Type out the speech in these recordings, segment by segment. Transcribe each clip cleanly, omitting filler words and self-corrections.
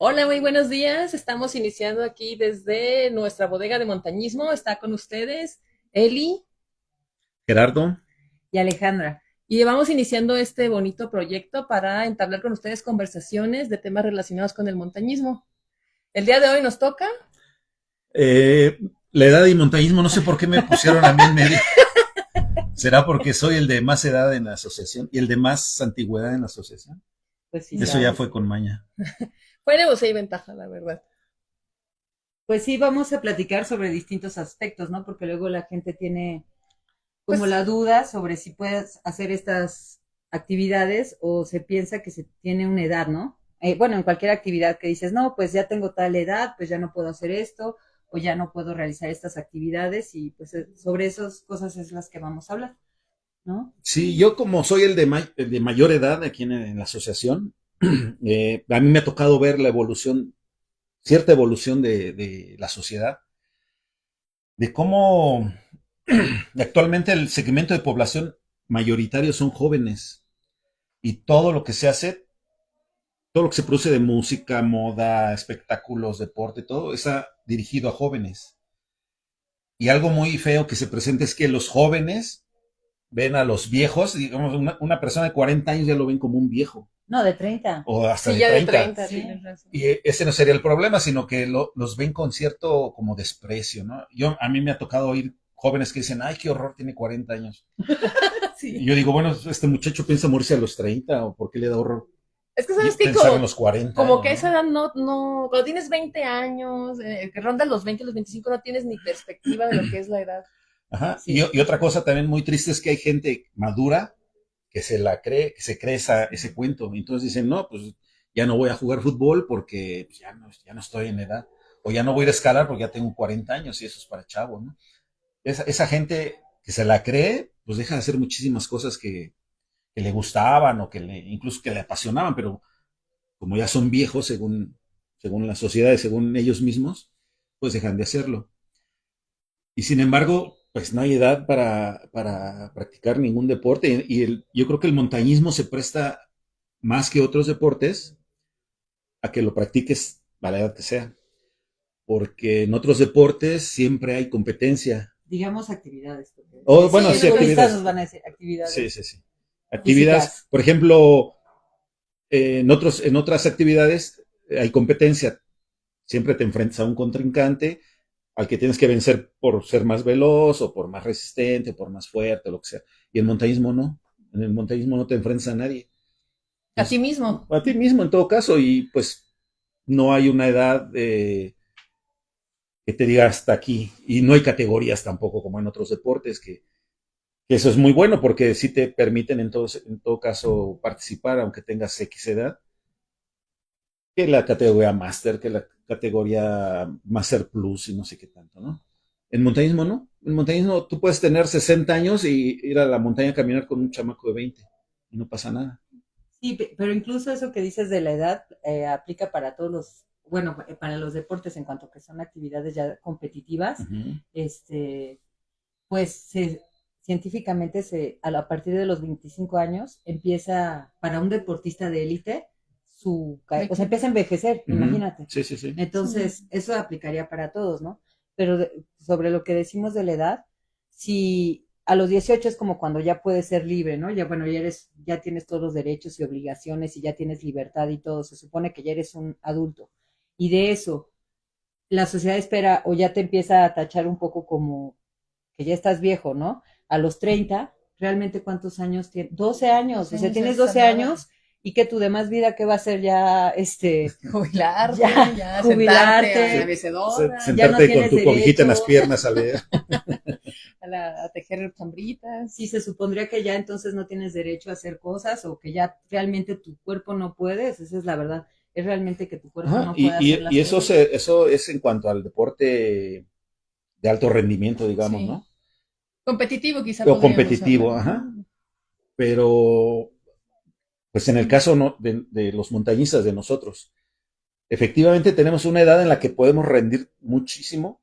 Hola, muy buenos días. Estamos iniciando aquí desde nuestra bodega de montañismo. Está con ustedes Eli Gerardo, y Alejandra. Y vamos iniciando este bonito proyecto para entablar con ustedes conversaciones de temas relacionados con el montañismo. El día de hoy nos toca. eh, la edad y montañismo, no sé por qué me pusieron a mí en medio. ¿Será porque soy el de más edad en la asociación y el de más antigüedad en la asociación? Pues sí, Eso ya sabes. fue con maña. Fue negocio y ventaja, la verdad. Pues sí, vamos a platicar sobre distintos aspectos, ¿no? Porque luego la gente tiene como Pues la duda sobre si puedes hacer estas actividades o se piensa que se tiene una edad, ¿no? Bueno, en cualquier actividad que dices, no, pues ya tengo tal edad, pues ya no puedo hacer esto o ya no puedo realizar estas actividades y pues sobre esas cosas es las que vamos a hablar, ¿no? Sí, yo como soy el de mayor edad aquí en la asociación, a mí me ha tocado ver la evolución, cierta evolución de la sociedad, de cómo actualmente el segmento de población mayoritario son jóvenes y todo lo que se hace, todo lo que se produce de música, moda, espectáculos, deporte, todo está dirigido a jóvenes. Y algo muy feo que se presenta es que los jóvenes ven a los viejos, digamos, una persona de 40 años ya lo ven como un viejo, No, de 30. o hasta sí, de ya de 30. 30 Sí. tienes razón. Y ese no sería el problema, sino que los ven con cierto como desprecio, ¿no? A mí me ha tocado oír jóvenes que dicen, ay, qué horror, tiene 40 años. Y Sí. yo digo, bueno, este muchacho piensa morirse a los 30, o por qué le da horror Es que sabes que pensar en los 40 como años, que a esa ¿no? edad cuando tienes 20 años, que rondas los 20, los 25, no tienes ni perspectiva de lo que es la edad. Ajá. Sí. Y otra cosa también muy triste es que hay gente madura que se la cree, que se cree ese cuento. Entonces dicen, no, pues ya no voy a jugar fútbol porque pues, ya no estoy en edad. O ya no voy a ir a escalar porque ya tengo 40 años y eso es para chavo, ¿no? Esa gente que se la cree, pues deja de hacer muchísimas cosas que le gustaban o incluso que le apasionaban, pero como ya son viejos según la sociedad y según ellos mismos, pues dejan de hacerlo. Y sin embargo, pues no hay edad para practicar ningún deporte. Yo creo que el montañismo se presta más que otros deportes a que lo practiques a la edad que sea. Porque en otros deportes siempre hay competencia. Digamos actividades, porque O si bueno, Sí, son sí, turistas nos actividades. van a decir Sí, actividades sí, sí. Actividades, físicas. por ejemplo, en otras actividades hay competencia. Siempre te enfrentas a un contrincante al que tienes que vencer por ser más veloz o por más resistente, por más fuerte, o lo que sea. Y el montañismo no. En el montañismo no te enfrentas a nadie. a ti Entonces, mismo. a ti mismo en todo caso, y pues no hay una edad que te diga hasta aquí. Y no hay categorías tampoco como en otros deportes, que eso es muy bueno porque sí te permiten en todo caso participar, aunque tengas X edad, que la categoría Master, que la categoría Master Plus y no sé qué tanto, ¿no? En montañismo no. En montañismo tú puedes tener 60 años y ir a la montaña a caminar con un chamaco de 20 y no pasa nada. Sí, pero incluso eso que dices de la edad aplica para todos los, bueno, para los deportes en cuanto que son actividades ya Uh competitivas, -huh. este, pues científicamente a partir de los 25 años empieza para un deportista de élite o sea, empieza a envejecer, Uh -huh. imagínate. Sí, sí, sí. Sí. Entonces, eso aplicaría para todos, ¿no? Pero sobre lo que decimos de la edad, si a los 18 es como cuando ya puedes ser libre, ¿no? Ya, bueno, ya tienes todos los derechos y obligaciones y ya tienes libertad y todo, se supone que ya eres un adulto. Y de eso, la sociedad espera o ya te empieza a tachar un poco como que ya estás viejo, ¿no? A los 30, ¿realmente cuántos años tienes? 12 años, 12 o sea, años ya tienes es 12 nada. años y que tu demás vida, ¿qué va a ser ya, Jubilarte, ya ya sentarte a la jubilarte, mecedora, ya no Sentarte con tienes tu cobijita en las derechos? piernas a leer. a tejer chambritas. Sí, se supondría que ya entonces no tienes derecho a hacer cosas o que ya realmente tu cuerpo no puedes, esa es la verdad, es realmente que tu cuerpo Ajá. no puede hacer las cosas. Eso es en cuanto al deporte de alto rendimiento, digamos, Sí. ¿no? Competitivo quizá O podríamos competitivo, hablar. ajá. Pero pues en el caso no, de los montañistas, de nosotros, efectivamente tenemos una edad en la que podemos rendir muchísimo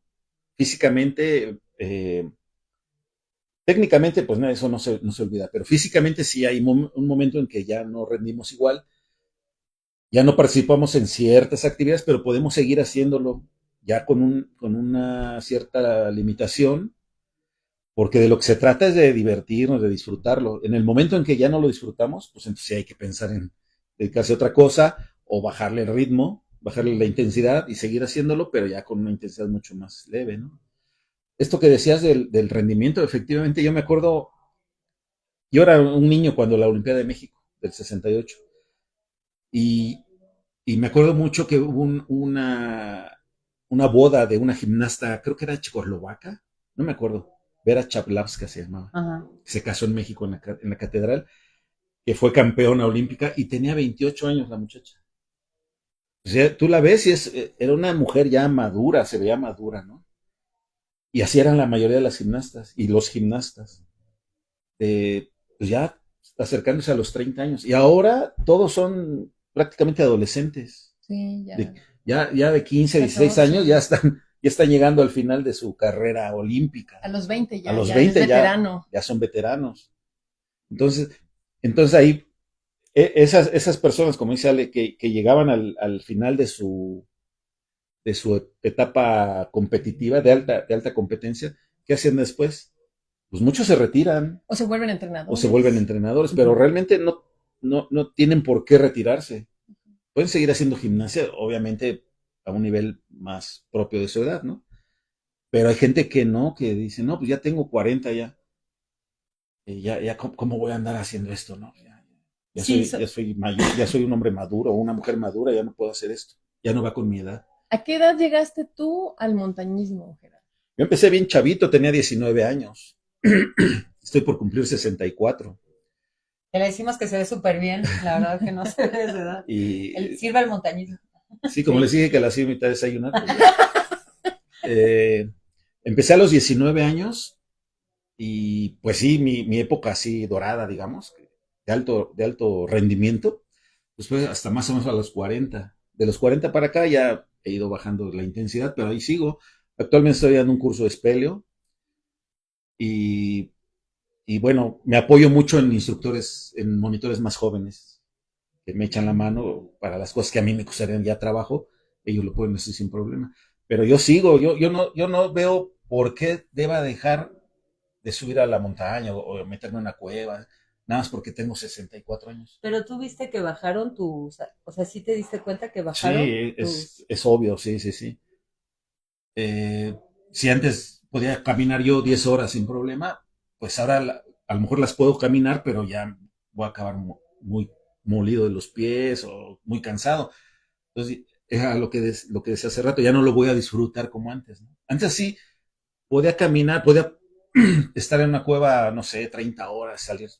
físicamente. Técnicamente, pues no, eso no se olvida, pero físicamente sí hay un momento en que ya no rendimos igual ya no participamos en ciertas actividades, pero podemos seguir haciéndolo ya con una cierta limitación, porque de lo que se trata es de divertirnos, de disfrutarlo. En el momento en que ya no lo disfrutamos, pues entonces sí hay que pensar en dedicarse a otra cosa o bajarle el ritmo, bajarle la intensidad y seguir haciéndolo, pero ya con una intensidad mucho más leve, ¿no? Esto que decías del rendimiento, efectivamente, yo me acuerdo, yo era un niño cuando la Olimpiada de México, del 68, y, y me acuerdo mucho que hubo una boda de una gimnasta, creo que era checoslovaca, no me acuerdo, Vera Chaplavska se llamaba, Ajá. que se casó en México en la catedral, que fue campeona olímpica y tenía 28 años la muchacha. O sea, tú la ves y era una mujer ya madura, se veía madura, ¿no? Y así eran la mayoría de las gimnastas y los gimnastas. Pues ya acercándose a los 30 años. Y ahora todos son prácticamente adolescentes. Sí, ya. Ya de 15, 16 años ya están llegando al final de su carrera olímpica. A los 20 ya, A los ya 20 es veterano. ya son veteranos. Entonces, entonces ahí, esas personas, como dice Ale, que llegaban al final de su etapa competitiva, de alta competencia, ¿qué hacían después? Pues muchos se retiran O se vuelven o entrenadores. se vuelven entrenadores, pero realmente no tienen por qué retirarse. Pueden seguir haciendo gimnasia, obviamente a un nivel más propio de su edad, ¿no? Pero hay gente que no, que dice, no, pues ya tengo 40 ya. ¿Cómo voy a andar haciendo esto, no? Sí, Ya soy mayor, ya soy un hombre maduro o una mujer madura, ya no puedo hacer esto. Ya no va con mi edad. ¿A qué edad llegaste tú al montañismo, Gerardo? Yo empecé bien chavito, tenía 19 años. Estoy por cumplir 64. que le decimos que se ve súper bien, la verdad que no se ve de edad. Y Sirve el montañismo. sí, como les dije que la hacía mitad de desayunar. Empecé a los 19 años y pues sí, mi época así dorada, digamos, de alto rendimiento, pues fue hasta más o menos a los 40. De los 40 para acá ya he ido bajando la intensidad, pero ahí sigo. Actualmente estoy dando un curso de espeleo y, y bueno, me apoyo mucho en instructores, en monitores más jóvenes que me echan la mano para las cosas que a mí me costarían ya trabajo, ellos lo pueden hacer sin problema. Pero yo sigo, yo no veo por qué deba dejar de subir a la montaña o meterme en una cueva, nada más porque tengo 64 años. Pero tú viste que bajaron tus, o sea, sí te diste cuenta que bajaron Sí, tus... es obvio, sí, sí, sí. Si antes podía caminar yo 10 horas sin problema, pues ahora a lo mejor las puedo caminar, pero ya voy a acabar muy molido de los pies o muy cansado. Entonces, es lo que decía hace rato, ya no lo voy a disfrutar como antes, ¿no? Antes sí podía caminar, podía estar en una cueva, no sé, 30 horas, salir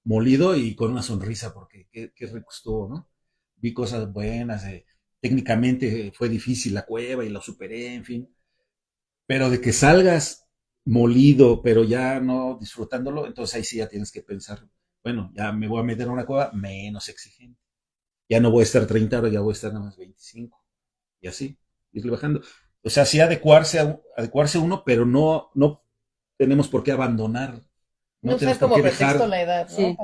molido y con una sonrisa, porque qué rico estuvo, ¿no? Vi cosas buenas, técnicamente fue difícil la cueva y lo superé, en fin. Pero de que salgas molido, pero ya no disfrutándolo, entonces ahí sí ya tienes que pensar, bueno, ya me voy a meter en una cueva menos exigente. Ya no voy a estar 30 horas, ya voy a estar nada más 25. Y así, irle bajando. O sea, sí adecuarse uno, pero no tenemos por qué abandonar, No no usar tenemos por como qué pretexto dejar. la edad, ¿no? Sí.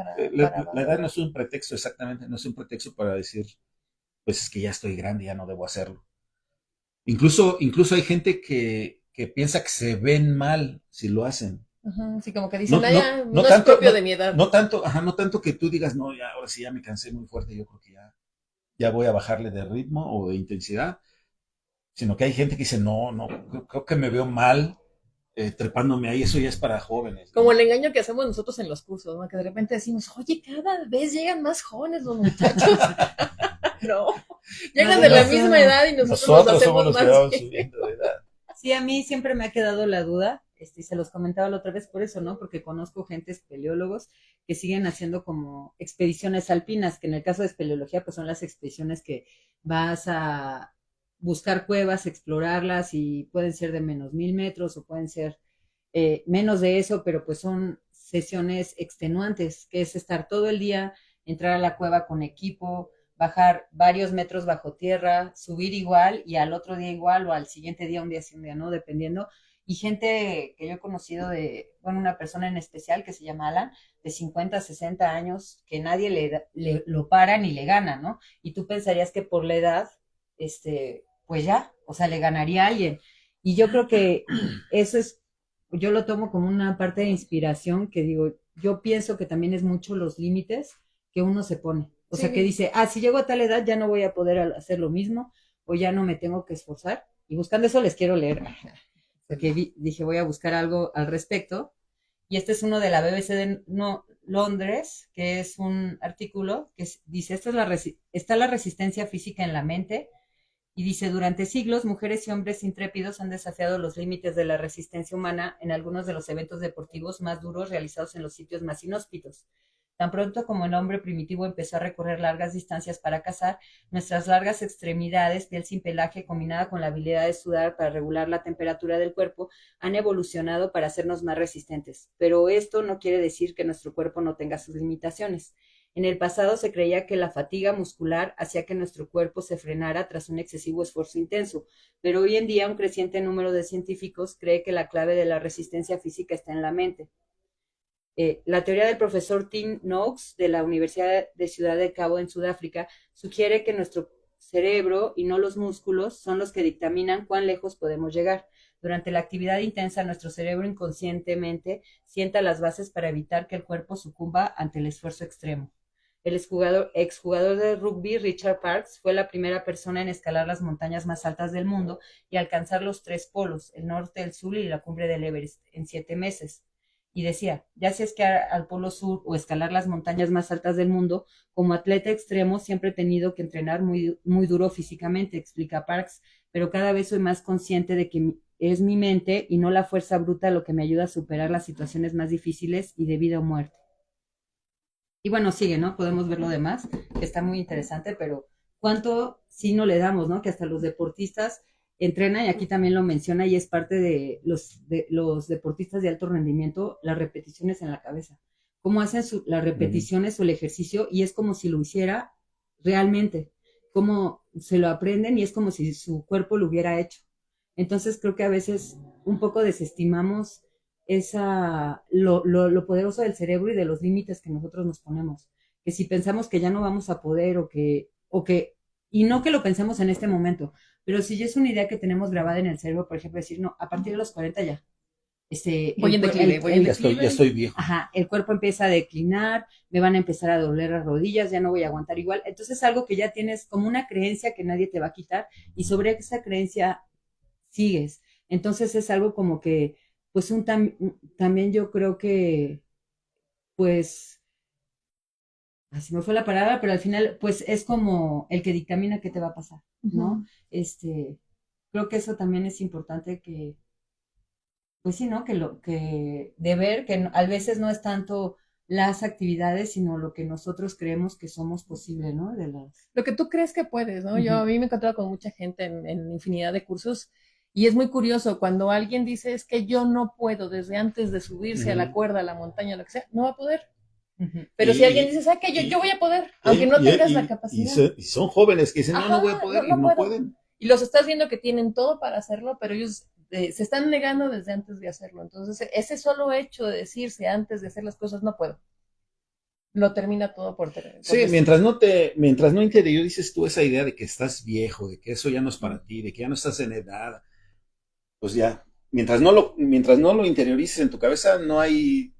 La edad no es un pretexto, exactamente, no es un pretexto para decir, pues es que ya estoy grande, ya no debo hacerlo. Incluso hay gente que piensa que se ven mal si lo hacen. Ajá, sí, como que dicen, No no es tanto, propio de mi edad. no tanto que tú digas, no, ya, ahora sí ya me cansé muy fuerte, yo creo que ya voy a bajarle de ritmo o de intensidad, sino que hay gente que dice, no, creo que me veo mal trepándome ahí, eso ya es para jóvenes, Como ¿no? el engaño que hacemos nosotros en los cursos, ¿no? Que de repente decimos, oye, cada vez llegan más jóvenes los muchachos. No, llegan de la misma edad y nosotros nos Nosotros somos hacemos los que más. vamos subiendo de edad. Sí, a mí siempre me ha quedado la duda, y se los comentaba la otra vez por eso, ¿no? Porque conozco gente espeleólogos que siguen haciendo como expediciones alpinas, que en el caso de espeleología, pues son las expediciones que vas a buscar cuevas, explorarlas y pueden ser de menos 1000 metros o pueden ser menos de eso, pero pues son sesiones extenuantes, que es estar todo el día, entrar a la cueva con equipo, bajar varios metros bajo tierra, subir igual y al otro día igual o al siguiente día, un día sí, un día no, dependiendo. y gente que yo he conocido una persona en especial que se llama Alan, de 50, 60 años, que nadie lo para ni le gana, ¿no? Y tú pensarías que por la edad, pues ya, o sea, le ganaría a alguien. Y yo creo que eso es, yo lo tomo como una parte de inspiración que digo, yo pienso que también es mucho los límites que uno se pone. O sea, que dice, si llego a tal edad ya no voy a poder hacer lo mismo o ya no me tengo que esforzar. Y buscando eso les quiero leer, porque dije voy a buscar algo al respecto. Y este es uno de la BBC de Londres, que es un artículo que dice, está la resistencia física en la mente. Y dice, durante siglos, mujeres y hombres intrépidos han desafiado los límites de la resistencia humana en algunos de los eventos deportivos más duros realizados en los sitios más inhóspitos. Tan pronto como el hombre primitivo empezó a recorrer largas distancias para cazar, nuestras largas extremidades, piel sin pelaje, combinada con la habilidad de sudar para regular la temperatura del cuerpo, han evolucionado para hacernos más resistentes. Pero esto no quiere decir que nuestro cuerpo no tenga sus limitaciones. En el pasado se creía que la fatiga muscular hacía que nuestro cuerpo se frenara tras un excesivo esfuerzo intenso, pero hoy en día un creciente número de científicos cree que la clave de la resistencia física está en la mente. La teoría del profesor Tim Noakes de la Universidad de Ciudad del Cabo en Sudáfrica sugiere que nuestro cerebro y no los músculos son los que dictaminan cuán lejos podemos llegar. Durante la actividad intensa, nuestro cerebro inconscientemente sienta las bases para evitar que el cuerpo sucumba ante el esfuerzo extremo. El exjugador de rugby Richard Parkes fue la primera persona en escalar las montañas más altas del mundo y alcanzar los 3 polos, el norte, el sur y la cumbre del Everest, en 7 meses. Y decía, ya sea esquiar al polo sur o escalar las montañas más altas del mundo, como atleta extremo siempre he tenido que entrenar muy, muy duro físicamente, explica Parkes, pero cada vez soy más consciente de que es mi mente y no la fuerza bruta lo que me ayuda a superar las situaciones más difíciles y de vida o muerte. Y bueno, sigue, ¿no? Podemos ver lo demás, que está muy interesante, pero cuánto sí no le damos, ¿no? Que hasta los deportistas entrenan, y aquí también lo menciona, y es parte de los deportistas de alto rendimiento, las repeticiones en la cabeza. Cómo hacen las repeticiones o el ejercicio, y es como si lo hiciera realmente, como se lo aprenden y es como si su cuerpo lo hubiera hecho. Entonces creo que a veces un poco desestimamos lo poderoso del cerebro y de los límites que nosotros nos ponemos. Que si pensamos que ya no vamos a poder y no que lo pensemos en este momento, pero si ya es una idea que tenemos grabada en el cerebro, por ejemplo, decir, no, a partir de los 40 ya. Voy en declive. Ya estoy viejo. Ajá, el cuerpo empieza a declinar, me van a empezar a doler las rodillas, ya no voy a aguantar igual. Entonces es algo que ya tienes como una creencia que nadie te va a quitar y sobre esa creencia sigues. Entonces es algo como que pues también yo creo que, pues, así me fue la palabra, pero al final, pues es como el que dictamina qué te va a pasar, ¿no? Creo que eso también es importante que, pues sí, ¿no? De ver que a veces no es tanto las actividades, sino lo que nosotros creemos que somos posible, ¿no? Lo que tú crees que puedes, ¿no? Yo a mí me he encontrado con mucha gente en infinidad de cursos. Y es muy curioso, cuando alguien dice es que yo no puedo desde antes de subirse a la cuerda, a la montaña, lo que sea, no va a poder. Pero si alguien dice, ¿sabes qué? Yo voy a poder, aunque no tengas la capacidad. Y son jóvenes que dicen, no voy a poder, y no pueden. Y los estás viendo que tienen todo para hacerlo, pero ellos se están negando desde antes de hacerlo. Entonces, ese solo hecho de decirse antes de hacer las cosas, no puedo, lo termina todo por tener. Sí, mientras no interiorices tú esa idea de que estás viejo, de que eso ya no es para ti, de que ya no estás en edad, pues ya, mientras no lo interiorices en tu cabeza, no hay,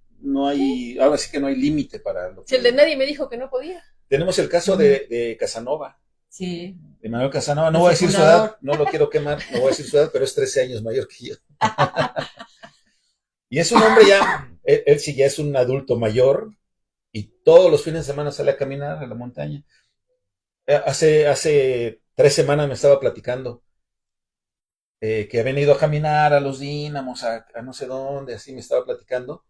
ahora sí que no hay límite para lo que... Si el de nadie me dijo que no podía. Tenemos el caso de Casanova. Sí. De Manuel Casanova, no voy a decir su edad, no lo quiero quemar, no voy a decir su edad, pero es 13 años mayor que yo. Y es un hombre ya, él sí ya es un adulto mayor, y todos los fines de semana sale a caminar a la montaña. Hace 3 semanas me estaba platicando que habían ido a caminar a los Dínamos, a no sé dónde, así me estaba platicando.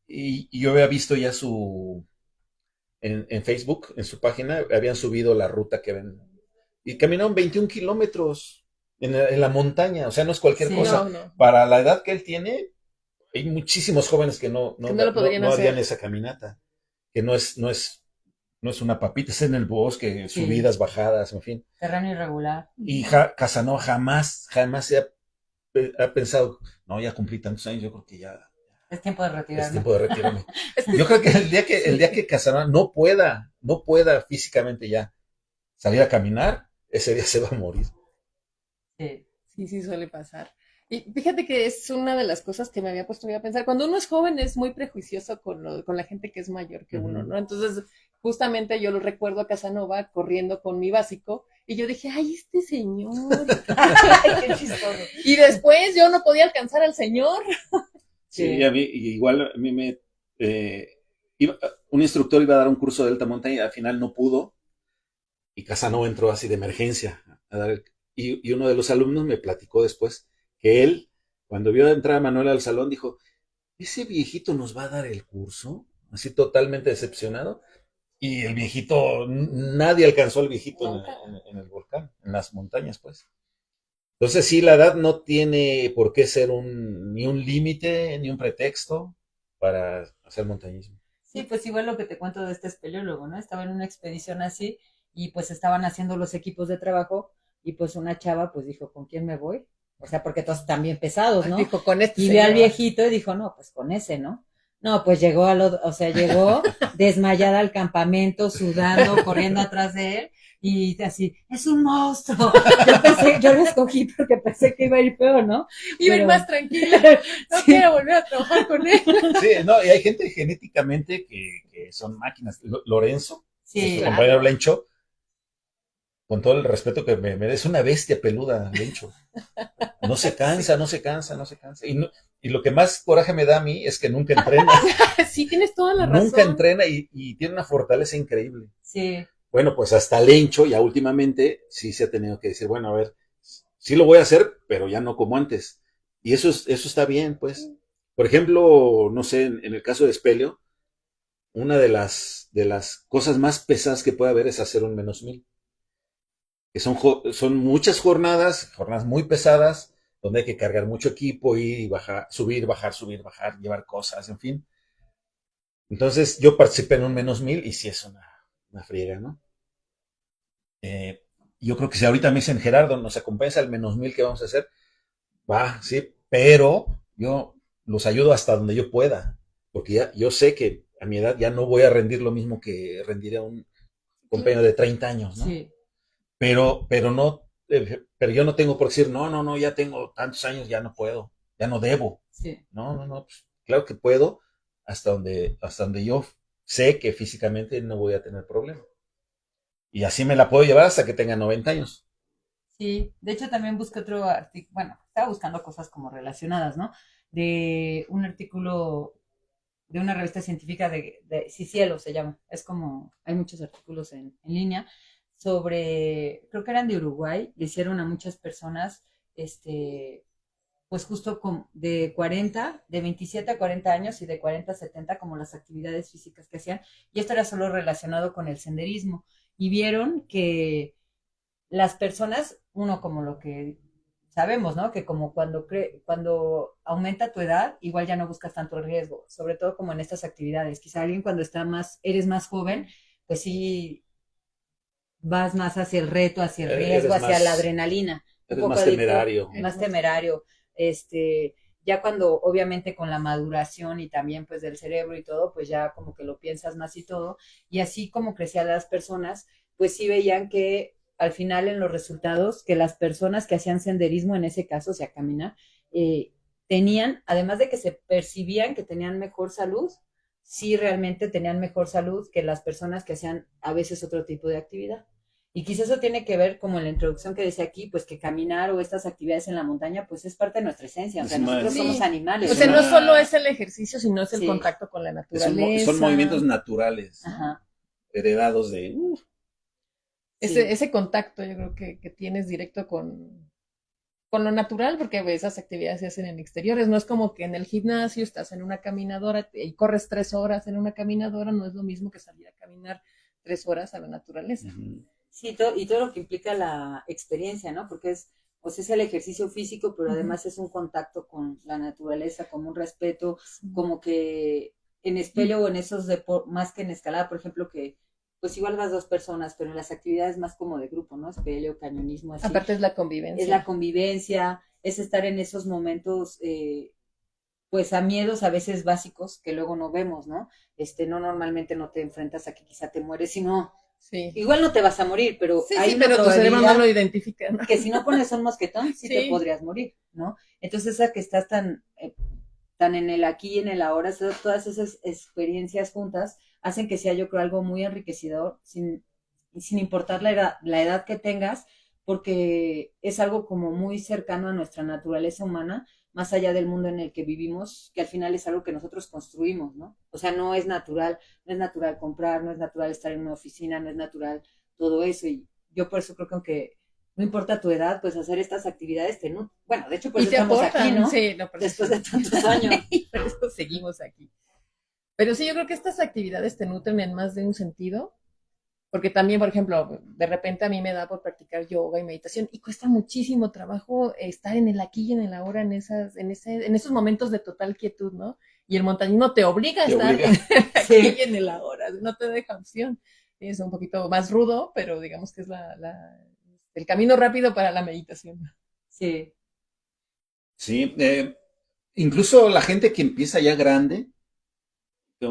Y yo había visto ya en Facebook, en su página, habían subido la ruta que ven. Y caminaron 21 kilómetros en la montaña, o sea, no es cualquier cosa. No. Para la edad que él tiene, hay muchísimos jóvenes que no harían esa caminata, que no es una papita, es en el bosque, subidas, bajadas, en fin. Terreno irregular. Y Casanova jamás se ha ha pensado, no, ya cumplí tantos años, yo creo que ya Es tiempo de es retirarme. tiempo de retirarme. Yo creo que el día que Casanova no pueda físicamente ya salir a caminar, ese día se va a morir. Sí. Sí, sí suele pasar. Y fíjate que es una de las cosas que me había puesto a pensar. Cuando uno es joven es muy prejuicioso con la gente que es mayor que uno, Ujú. ¿no? Entonces, justamente yo lo recuerdo a Casanova corriendo con mi básico y yo dije, ay, este señor. Ay, qué chistoso. Y después yo no podía alcanzar al señor. Sí, Sí. a mí, igual a mí un instructor iba a dar un curso de alta montaña y al final no pudo y Casanova entró así de emergencia a dar y uno de los alumnos me platicó después que él, cuando vio entrar a Manuel al salón, dijo, ¿ese viejito nos va a dar el curso? Así totalmente decepcionado. Y el viejito, nadie alcanzó al viejito Nunca. en el volcán, en las montañas, pues. Entonces sí, la edad no tiene por qué ser ni un límite, ni un pretexto para hacer montañismo. Sí, pues igual lo que te cuento de este espeleólogo, ¿no? Estaba en una expedición así y pues estaban haciendo los equipos de trabajo y pues una chava pues dijo, ¿con quién me voy? O sea, porque todos están bien pesados, ¿no? Dijo, con este Y ve al señor. viejito y dijo, no, pues con ese, ¿no? No, pues llegó o sea, llegó desmayada al campamento, sudando, corriendo atrás de él y así, es un monstruo. Yo lo escogí porque pensé que iba a ir peor, ¿no? Iba a ir más Pero tranquila. No sí, quiero volver a trabajar con él. Sí, no, y hay gente genéticamente que son máquinas. Lorenzo, sí, nuestro Claro. compañero Lencho, con todo el respeto que me merece, una bestia peluda, Lencho. No se cansa, no se cansa, no se cansa. Y lo que más coraje me da a mí es que nunca entrena, Sí, tienes toda la nunca razón. entrena y tiene una fortaleza increíble. sí, Bueno, pues hasta Lencho ya últimamente sí se ha tenido que decir, bueno, a ver, sí lo voy a hacer, pero ya no como antes. Y eso está bien, pues. Por ejemplo, no sé, en el caso de Espelio, una de las cosas más pesadas que puede haber es hacer un -1000, que son muchas jornadas muy pesadas, donde hay que cargar mucho equipo, ir y bajar, subir, bajar, llevar cosas, en fin. Entonces yo participé en un -1000 y sí es una friega, ¿no? Eh, yo creo que si ahorita me dicen, Gerardo, nos compensa el -1000 que vamos a hacer, va, sí, pero yo los ayudo hasta donde yo pueda, porque ya yo sé que a mi edad ya no voy a rendir lo mismo que rendiría un compañero de 30 años, ¿no? sí, Pero no, pero yo no tengo por decir, no, ya tengo tantos años, ya no puedo, ya no debo. sí. No, pues, claro que puedo hasta donde yo sé que físicamente no voy a tener problema. Y así me la puedo llevar hasta que tenga 90 años. Sí, de hecho también busqué otro artículo, bueno, estaba buscando cosas como relacionadas, ¿no? De un artículo de una revista científica de Cielo se llama, es como, hay muchos artículos en línea sobre, creo que eran de Uruguay, le hicieron a muchas personas, pues justo de 40, de 27 a 40 años y de 40 a 70 como las actividades físicas que hacían, y esto era solo relacionado con el senderismo, y vieron que las personas, uno como lo que sabemos, ¿no? Que como cuando aumenta tu edad, igual ya no buscas tanto el riesgo, sobre todo como en estas actividades. Quizá alguien cuando eres más joven, pues sí vas más hacia el reto, hacia el riesgo, Eres hacia la más, adrenalina, un eres poco más adicto, temerario. más temerario, este, ya cuando obviamente con la maduración y también pues del cerebro y todo, pues ya como que lo piensas más y todo, y así como crecían las personas, pues sí veían que al final en los resultados, que las personas que hacían senderismo en ese caso, o sea, caminar, tenían, además de que se percibían que tenían mejor salud, sí realmente tenían mejor salud que las personas que hacían a veces otro tipo de actividad. Y quizás eso tiene que ver, como en la introducción que decía aquí, pues que caminar o estas actividades en la montaña, pues es parte de nuestra esencia. O sea, Es una, nosotros somos Sí. animales, O es sea, ¿no? no solo una, es el ejercicio, sino es el Sí, contacto con la son movimientos naturaleza. naturales, ¿no? ajá, Heredados de, Ese, sí, ese contacto yo creo que tienes directo con lo natural, porque esas actividades se hacen en exteriores. No es como que en el gimnasio estás en una caminadora y corres 3 horas en una caminadora, no es lo mismo que salir a caminar 3 horas a la naturaleza. uh-huh. sí, y todo lo que implica la experiencia, ¿no? Porque pues es el ejercicio físico, pero Ujú. además es un contacto con la naturaleza, como un respeto, Sí. como que en espelio o en esos más que en escalada, por ejemplo, que pues igual vas 2 personas, pero en las actividades más como de grupo, ¿no? Espeleo, cañonismo, así. Aparte es la Es convivencia. la convivencia, es estar en esos momentos, pues a miedos a veces básicos que luego no vemos, ¿no? No normalmente no te enfrentas a que quizá te mueres, sino Sí. igual no te vas a morir, pero Sí, hay sí, una pero tu cerebro no probabilidad lo identifica, ¿no? que si no pones un mosquetón, sí te Sí. podrías morir, ¿no? Entonces, esa que estás tan en el aquí y en el ahora, todas esas experiencias juntas hacen que sea, yo creo, algo muy enriquecedor, sin importar la edad que tengas, porque es algo como muy cercano a nuestra naturaleza humana, más allá del mundo en el que vivimos, que al final es algo que nosotros construimos, ¿no? O sea, no es natural comprar, no es natural estar en una oficina, no es natural todo eso, y yo por eso creo que aunque no importa tu edad, pues hacer estas actividades bueno, de hecho, pues Y te estamos aportan, aquí, ¿no? sí, no, por Después eso. de tantos años. Y por eso seguimos aquí. Pero sí, yo creo que estas actividades te nutren en más de un sentido, porque también, por ejemplo, de repente a mí me da por practicar yoga y meditación y cuesta muchísimo trabajo estar en el aquí y en el ahora, en esos momentos de total quietud, ¿no? Y el montañismo te obliga a Te estar obliga. en el aquí Sí. y en el ahora, no te deja opción. Es un poquito más rudo, pero digamos que es el camino rápido para la meditación. Sí, Sí, incluso la gente que empieza ya grande,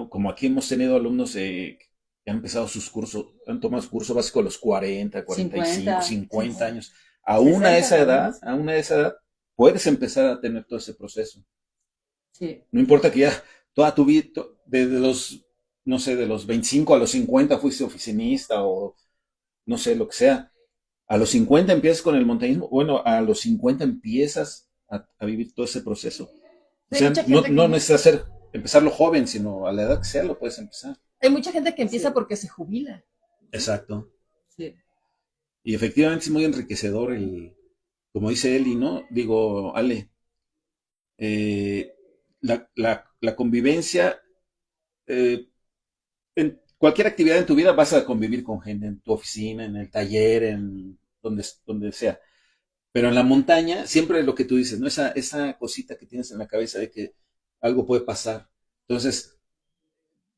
como aquí hemos tenido alumnos que han empezado sus cursos, han tomado su curso básico a los 40, 45, 50, 50 sí, años. Aún a 60 esa edad, también. aún a esa edad, puedes empezar a tener todo ese proceso. Sí, No importa que ya toda tu vida, desde los, no sé, de los 25 a los 50 fuiste oficinista o no sé, lo que sea. A los 50 empiezas con el montañismo. Bueno, a los 50 empiezas a vivir todo ese proceso. O Hay sea, mucha no, gente no que necesitas empezarlo joven, sino a la edad que sea lo puedes empezar. empieza sí, porque se jubila. Exacto. sí, Y efectivamente es muy enriquecedor como dice Eli, ¿no? Digo, Ale, la convivencia, eh, en cualquier actividad en tu vida vas a convivir con gente, en tu oficina, en el taller, en donde sea. Pero en la montaña, siempre lo que tú dices, ¿no? Esa cosita que tienes en la cabeza de que algo puede pasar. Entonces,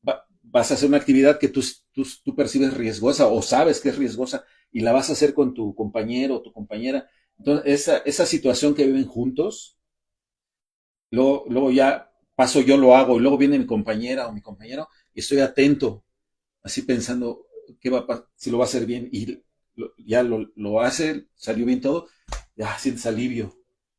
vas a hacer una actividad que tú percibes riesgosa o sabes que es riesgosa y la vas a hacer con tu compañero o tu compañera. Entonces, esa situación que viven juntos, luego ya paso yo, lo hago y luego viene mi compañera o mi compañero y estoy atento, así pensando qué va a pasar, si lo va a hacer bien y ya lo hace, salió bien todo, ya sientes alivio.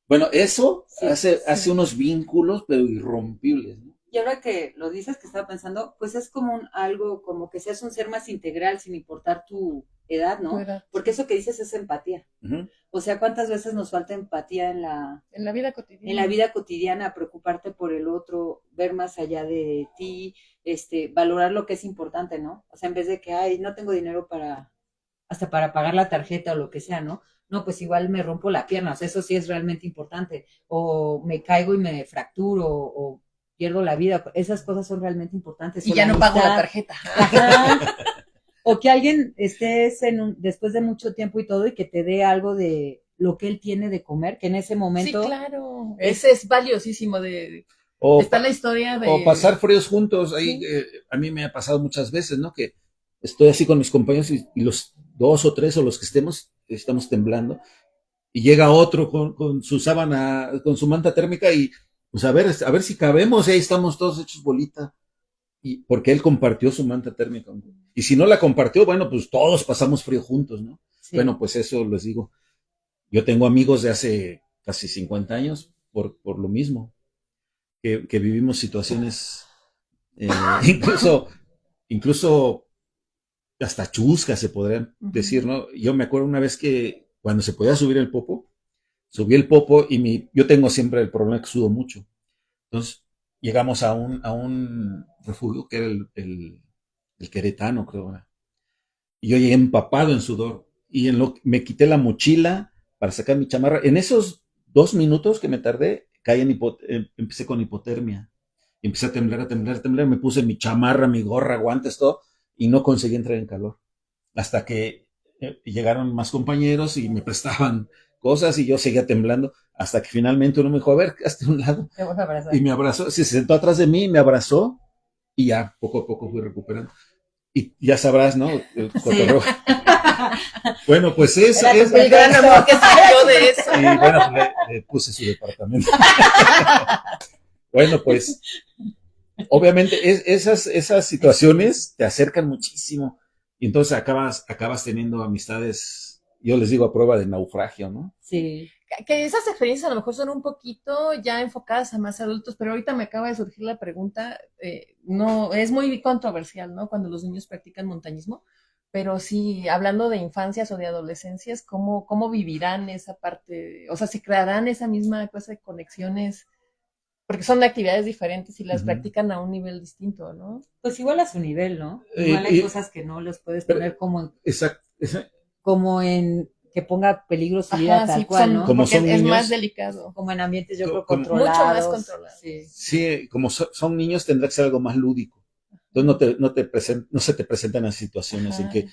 Bueno, eso sí. hace unos vínculos, pero irrompibles, ¿no? Y ahora que lo dices, que estaba pensando, pues es como algo como que seas un ser más integral sin importar tu edad, Tu ¿no? edad. Porque eso que dices es empatía. Ujú. O sea, ¿cuántas veces nos falta empatía En la vida cotidiana. en la vida cotidiana, preocuparte por el otro, ver más allá de ti, valorar lo que es importante, ¿no? O sea, en vez de que, ay, no tengo dinero hasta para pagar la tarjeta o lo que sea, ¿no? No, pues igual me rompo la pierna, o sea, eso sí es realmente importante. O me caigo y me fracturo, o pierdo la vida. Esas cosas son realmente importantes. Y O ya no pago la tarjeta. Ajá. O que alguien estés después de mucho tiempo y todo y que te dé algo de lo que él tiene de comer, que en ese momento... Sí, claro. Ese es valiosísimo. Está la historia o pasar fríos juntos. Ahí, Sí. a mí me ha pasado muchas veces, ¿no? Que estoy así con mis compañeros y los 2 o 3 o los que estamos temblando y llega otro con su sábana, con su manta térmica y pues a ver si cabemos y ahí estamos todos hechos bolita. Y porque él compartió su manta térmica. Y si no la compartió, bueno, pues todos pasamos frío juntos, ¿no? Sí. Bueno, pues eso les digo. Yo tengo amigos de hace casi 50 años por lo mismo, que vivimos situaciones incluso, incluso hasta chuscas se podrían decir, ¿no? Yo me acuerdo una vez que cuando se podía subir el popo, subí el popo y yo tengo siempre el problema que sudo mucho. Entonces llegamos a un refugio que era el Queretano, creo. ¿Verdad? Y yo llegué empapado en sudor y me quité la mochila para sacar mi chamarra. En esos 2 minutos que me tardé, empecé con hipotermia. Empecé a temblar, a temblar, a temblar. Me puse mi chamarra, mi gorra, guantes, todo, y no conseguí entrar en calor. Hasta que llegaron más compañeros y me prestaban cosas y yo seguía temblando. Hasta que finalmente uno me dijo, a ver, hazte a un lado. Te vas a abrazar. Y me abrazó, se sentó atrás de mí, me abrazó y ya poco a poco fui recuperando. Y ya sabrás, ¿no? El Sí. cotorreo. Bueno, pues eso Era es. tu El gran amor que salió de eso. Y bueno, pues le puse su departamento. Bueno, pues obviamente esas situaciones te acercan muchísimo y entonces acabas teniendo amistades, yo les digo, a prueba de naufragio, ¿no? Sí. Que esas experiencias a lo mejor son un poquito ya enfocadas a más adultos, pero ahorita me acaba de surgir la pregunta, no, es muy controversial, ¿no? Cuando los niños practican montañismo, pero sí, hablando de infancias o de adolescencias, ¿cómo vivirán esa parte? O sea, ¿se crearán esa misma clase de conexiones? Porque son de actividades diferentes y las Ujú. practican a un nivel distinto, ¿no? Pues igual a su nivel, ¿no? Igual hay Y, cosas que no les puedes pero, poner exacto, como en que ponga peligro su vida Ajá, tal sí, cual, son, ¿no? como porque son es más niños, delicado, Como en ambientes, yo creo, como, mucho más controlados. controlado. Sí. sí, como son niños tendrá que ser algo más lúdico. Entonces no se te presentan las situaciones en Ajá. que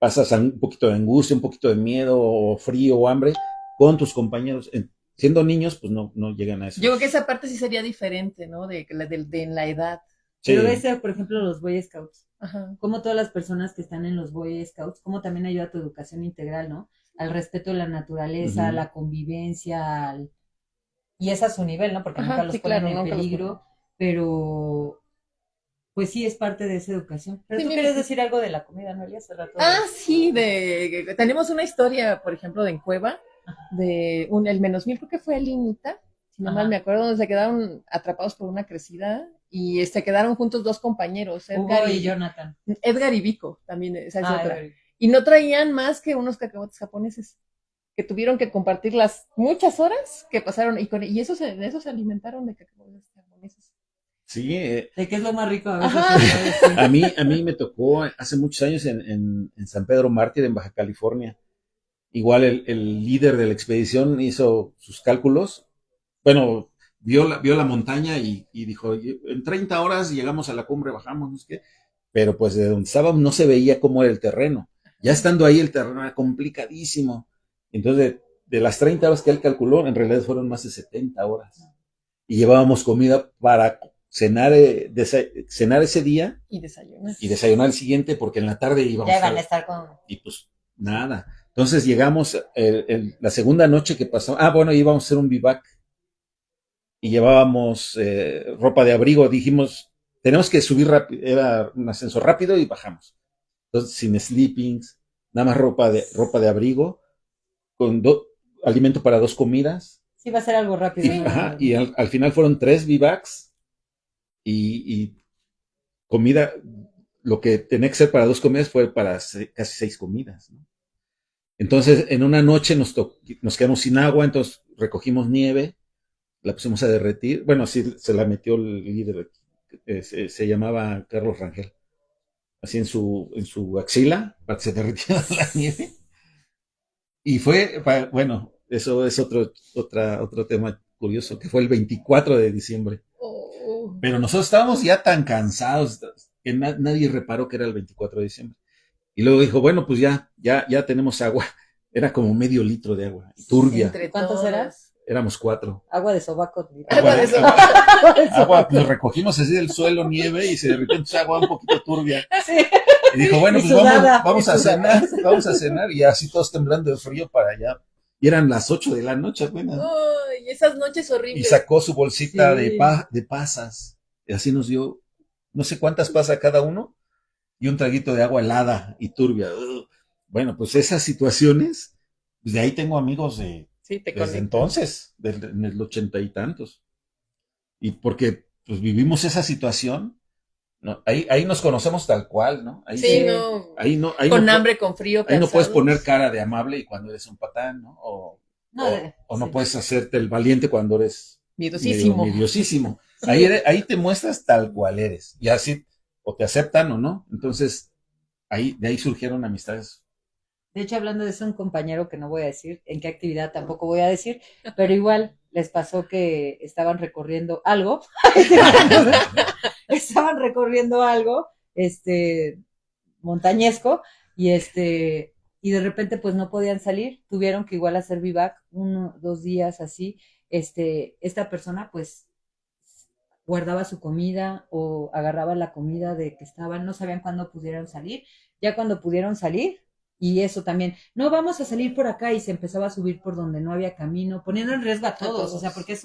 pasas un poquito de angustia, un poquito de miedo o frío o hambre con tus compañeros. Siendo niños, pues no llegan a Yo creo que esos. esa parte sí sería diferente, ¿no? De en la edad. Pero Sí. ves, por ejemplo, los Boy Scouts. Ajá. Como todas las personas que están en los Boy Scouts, como también ayuda a tu educación integral, ¿no? Al respeto de la naturaleza, a Ujú. la convivencia, y es a su nivel, ¿no? Porque nunca Ajá, los sí, ponen claro, en nunca los peligro, ponen. pero pues sí es parte de esa educación. Pero Sí, tú mira. quieres decir algo de la comida, ¿no? Ya hace rato. Sí, tenemos una historia, por ejemplo, de en Cueva, el menos mil, creo que fue Linita, si no mal Ajá. me acuerdo, donde se quedaron atrapados por una crecida y se quedaron juntos dos compañeros, Hugo y Jonathan. Edgar y Vico, también, esa es Ah, otra. Y no traían más que unos cacahuates japoneses que tuvieron que compartir las muchas horas que pasaron y de eso se alimentaron de cacahuates japoneses. Sí, de qué es lo más rico a veces. Ajá. a mí me tocó hace muchos años en San Pedro Mártir, en Baja California. Igual el líder de la expedición hizo sus cálculos. Bueno, vio la montaña y dijo, en 30 horas llegamos a la cumbre, bajamos, no sé qué. Pero pues de donde estábamos no se veía cómo era el terreno. Ya estando ahí el terreno era complicadísimo. Entonces, de las 30 horas que él calculó, en realidad fueron más de 70 horas. Y llevábamos comida para cenar ese día y desayunar el siguiente, porque en la tarde íbamos ya iban a estar con. y pues nada. Entonces llegamos la segunda noche que pasó. Bueno, íbamos a hacer un vivac y llevábamos ropa de abrigo. Dijimos, tenemos que subir rápido. Era un ascenso rápido y bajamos. Entonces, sin sleepings, nada más ropa de abrigo, con alimento para 2 comidas. Sí, va a ser algo rápido. Y, ¿no? ajá, y al final fueron 3 vivacs y comida. Lo que tenía que ser para 2 comidas fue para casi 6 comidas, ¿no? Entonces, en una noche nos quedamos sin agua, entonces recogimos nieve, la pusimos a derretir. Bueno, sí, se la metió el líder, se llamaba Carlos Rangel, así en su axila, para que se derritiera la nieve. Y bueno, eso es otro tema curioso, que fue el 24 de diciembre. Oh. Pero nosotros estábamos ya tan cansados que nadie reparó que era el 24 de diciembre. Y luego dijo, bueno, pues ya tenemos agua. Era como medio litro de agua, turbia. Entre ¿Cuántos todos. eras? Éramos 4. Agua de sobaco. Agua de sobaco. agua, nos recogimos así del suelo, nieve, y se derritió entonces agua un poquito turbia. Sí. Y dijo, bueno, Y pues sudada, vamos y a sudada. cenar, y así todos temblando de frío para allá. Y eran las 8 de la noche apenas. Ay, esas noches Y horribles. sacó su bolsita Sí. de pasas. Y así nos dio, no sé cuántas pasas cada uno, y un traguito de agua helada y turbia. Bueno, pues esas situaciones, pues de ahí tengo amigos Sí, te desde conectas. entonces, en el 80 y tantos. Y porque pues vivimos esa situación, ¿no? Ahí nos conocemos tal cual, ¿no? Ahí Sí, sí, no. ahí no, Con hambre, con frío, ahí no puedes cansados. poner cara de amable y cuando eres un patán, ¿no? No, O no sí. puedes hacerte el valiente cuando eres Miedosísimo. miediosísimo. Sí. Ahí te muestras tal cual eres. Y así, o te aceptan o no. Entonces, de ahí surgieron amistades. De hecho, hablando de eso, un compañero que no voy a decir en qué actividad tampoco voy a decir, pero igual les pasó que estaban recorriendo algo, montañesco, y de repente pues no podían salir, tuvieron que igual hacer vivac 1, 2 días así, esta persona pues guardaba su comida o agarraba la comida de que estaban, no sabían cuándo pudieran salir. Ya cuando pudieron salir, y eso también, no vamos a salir por acá y se empezaba a subir por donde no había camino, poniendo en riesgo a todos, o sea, porque es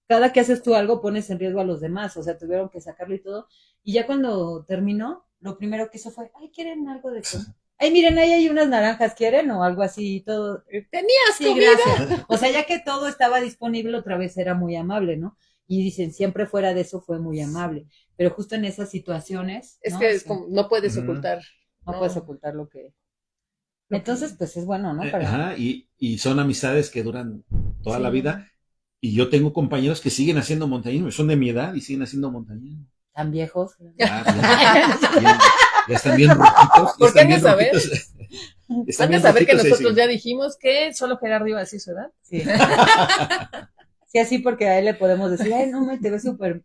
cada que haces tú algo pones en riesgo a los demás, o sea, tuvieron que sacarlo y todo. Y ya cuando terminó, lo primero que hizo fue, ay, ¿quieren algo de comer? Ay, miren, ahí hay unas naranjas, ¿quieren? O algo así, y todo. Tenías Sí, comida. gracias. O sea, ya que todo estaba disponible, otra vez era muy amable, ¿no? Y dicen, siempre fuera de eso fue muy amable. Pero justo en esas situaciones, Es ¿no? que es Sí, como, no puedes ocultar. no puedes ocultar lo que... Lo Entonces, que- pues es bueno, ¿no? Para... Ajá, y son amistades que duran toda la sí. vida. Y yo tengo compañeros que siguen haciendo montañismo, son de mi edad y siguen haciendo montañismo. Tan viejos. Ya, ya están bien rojitos. Ya Porque están han de bien saber. rojitos. Están Han de bien saber que rojitos y nosotros siguen. ya dijimos que solo Gerardo iba a decir su edad. Sí. Sí, así porque a él le podemos decir, ay, no, me te ves súper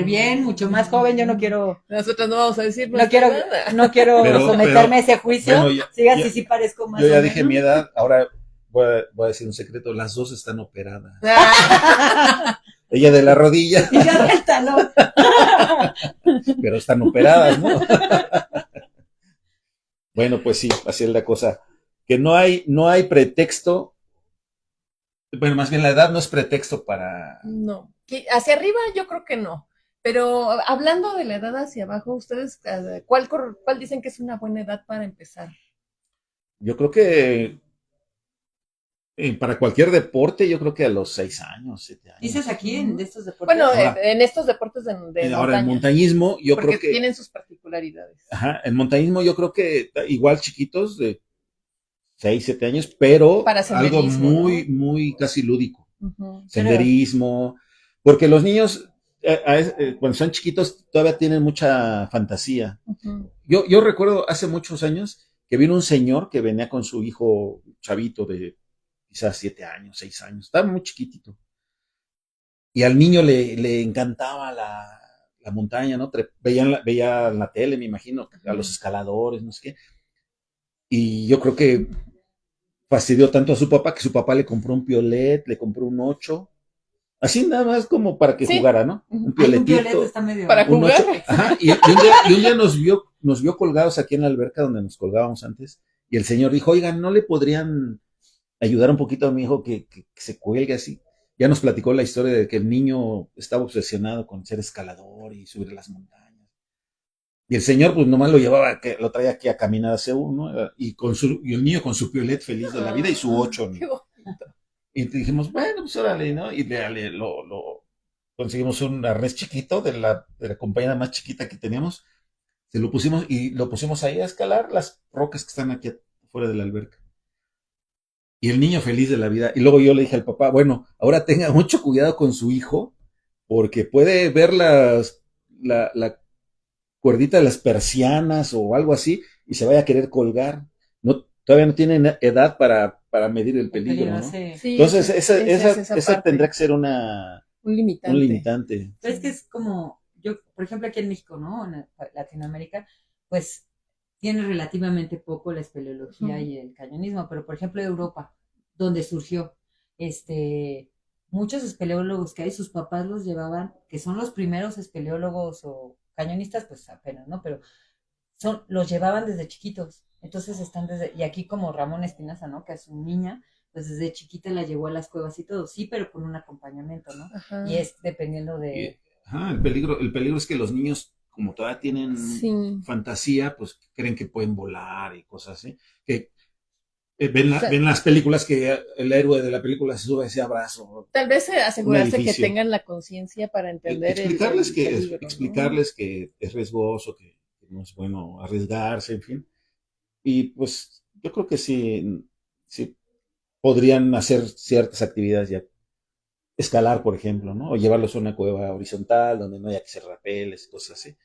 bien, mucho más joven, yo no quiero, Nosotros no vamos a decir no nuestra quiero, edad. no quiero someterme a ese juicio. Bueno, ya, Sí, así ya- sí parezco más yo ya o dije menos. mi edad, ahora voy a decir un secreto, las dos están operadas. Ella de la rodilla, Y yo del talón. pero están operadas, ¿no? Bueno, pues sí, así es la cosa. Que no hay pretexto. Bueno, más bien la edad no es pretexto para. No, hacia arriba yo creo que no. Pero hablando de la edad hacia abajo, ustedes, ¿cuál dicen que es una buena edad para empezar? Yo creo que para cualquier deporte, yo creo que a los 6 años, 7 años. Dices aquí de estos deportes. Bueno, Ahora- en estos deportes de Ahora, el montaña, montañismo, yo porque creo que. tienen sus particularidades. Ajá, el montañismo, yo creo que igual chiquitos, de 6, 7 años, pero Para algo senderismo, muy, ¿no? muy casi lúdico. Ujú. Senderismo. Porque los niños, cuando son chiquitos, todavía tienen mucha fantasía. Ujú. Yo recuerdo hace muchos años que vino un señor que venía con su hijo chavito de quizás 7 años, 6 años, estaba muy chiquitito. Y al niño le encantaba la montaña, ¿no? Veía en la tele, me imagino, a los escaladores, no sé qué. Y yo creo que fastidió tanto a su papá que su papá le compró un piolet, le compró un 8. Así nada más como para que Sí. jugara, ¿no? Ujú. Un Ay, un piolet pioletito. está medio. Para Un jugar. 8. Ajá, y un día nos vio colgados aquí en la alberca donde nos colgábamos antes, y el señor dijo, oigan, ¿no le podrían ayudar un poquito a mi hijo que se cuelgue así? Ya nos platicó la historia de que el niño estaba obsesionado con ser escalador y subir las montañas. Y el señor, pues nomás lo llevaba, que lo traía aquí a caminar hacia uno, y el niño con su piolet feliz de la vida y su 8. Qué bonito. Y dijimos, bueno, pues órale, ¿no? Y conseguimos un arnés chiquito de la compañía más chiquita que teníamos. Se lo pusimos y lo pusimos ahí a escalar las rocas que están aquí afuera de la alberca. Y el niño feliz de la vida. Y luego yo le dije al papá, bueno, ahora tenga mucho cuidado con su hijo, porque puede ver la cuerdita de las persianas o algo así y se vaya a querer colgar. No, todavía no tienen edad para medir el peligro, ¿no? Sí. Sí, Entonces, esa es esa parte. tendrá que ser Un un limitante. limitante. Pero es que es como, yo, por ejemplo, aquí en México, ¿no? En Latinoamérica, pues tiene relativamente poco la espeleología y el cañonismo, pero por ejemplo Europa, donde surgió, muchos espeleólogos que hay, sus papás los llevaban, que son los primeros espeleólogos o cañonistas, pues apenas, ¿no? Pero los llevaban desde chiquitos, entonces están y aquí como Ramón Espinaza, ¿no? Que a su niña, pues desde chiquita la llevó a las cuevas y todo, sí, pero con un acompañamiento, ¿no? Ajá. Y es dependiendo de... El peligro es que los niños, como todavía tienen Sí. fantasía, pues creen que pueden volar y cosas así. Que ven las películas que el héroe de la película se sube a ese abrazo. Tal vez asegurarse que edificio. tengan la conciencia para entender Explicarles que peligro, ¿no? explicarles que es riesgoso, que no es bueno arriesgarse, en fin. Y pues yo creo que sí podrían hacer ciertas actividades ya. Escalar, por ejemplo, ¿no? O llevarlos a una cueva horizontal donde no haya que hacer rapeles, cosas así.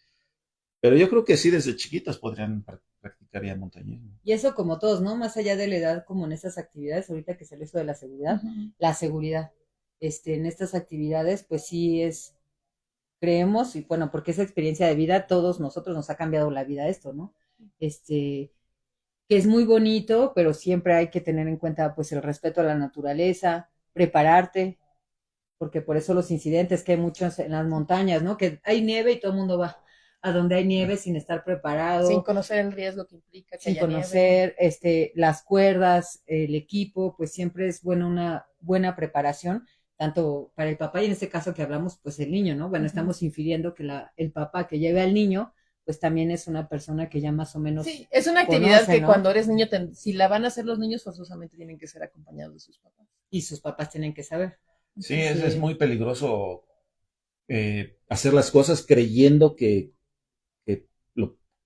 Pero yo creo que sí, desde chiquitos podrían practicar ya montañismo. Y eso como todos, ¿no? Más allá de la edad, como en estas actividades, ahorita que sale eso de la seguridad, la seguridad. En estas actividades, pues sí creemos, y bueno, porque esa experiencia de vida, todos nosotros nos ha cambiado la vida esto, ¿no? Que es muy bonito, pero siempre hay que tener en cuenta, pues, el respeto a la naturaleza, prepararte, porque por eso los incidentes que hay muchos en las montañas, ¿no? Que hay nieve y todo el mundo va a donde hay nieve sin estar preparado, sin conocer el riesgo que implica que sin haya conocer nieve. las cuerdas, el equipo, pues siempre es bueno una buena preparación, tanto para el papá y en este caso que hablamos, pues el niño, ¿no? Bueno, estamos infiriendo que el papá que lleve al niño, pues también es una persona que ya más o menos Sí, es una actividad conoce, que ¿no? cuando eres niño, si la van a hacer los niños, forzosamente tienen que ser acompañados de sus papás. Y sus papás tienen que saber. Sí, es muy peligroso hacer las cosas creyendo que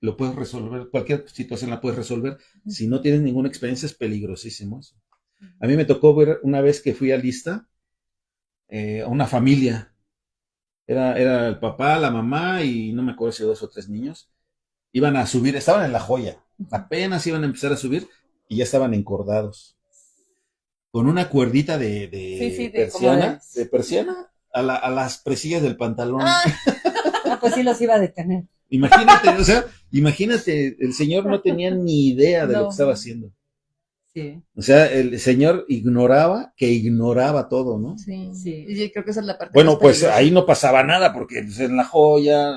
lo puedes resolver, cualquier situación la puedes resolver. Si no tienes ninguna experiencia es peligrosísimo eso. A mí me tocó ver una vez que fui a lista a una familia. Era el papá, la mamá y no me acuerdo si 2 o 3 niños. Iban a subir, estaban en La Joya. Apenas iban a empezar a subir y ya estaban encordados. Con una cuerdita de persiana, de persiana a las presillas del pantalón. Pues sí los iba a detener. Imagínate, o sea, imagínate, el señor no tenía ni idea de lo que estaba haciendo. Sí. O sea, el señor ignoraba todo, ¿no? Sí, sí. Y creo que esa es la parte. Bueno, pues ahí no pasaba nada, porque pues, en La Joya,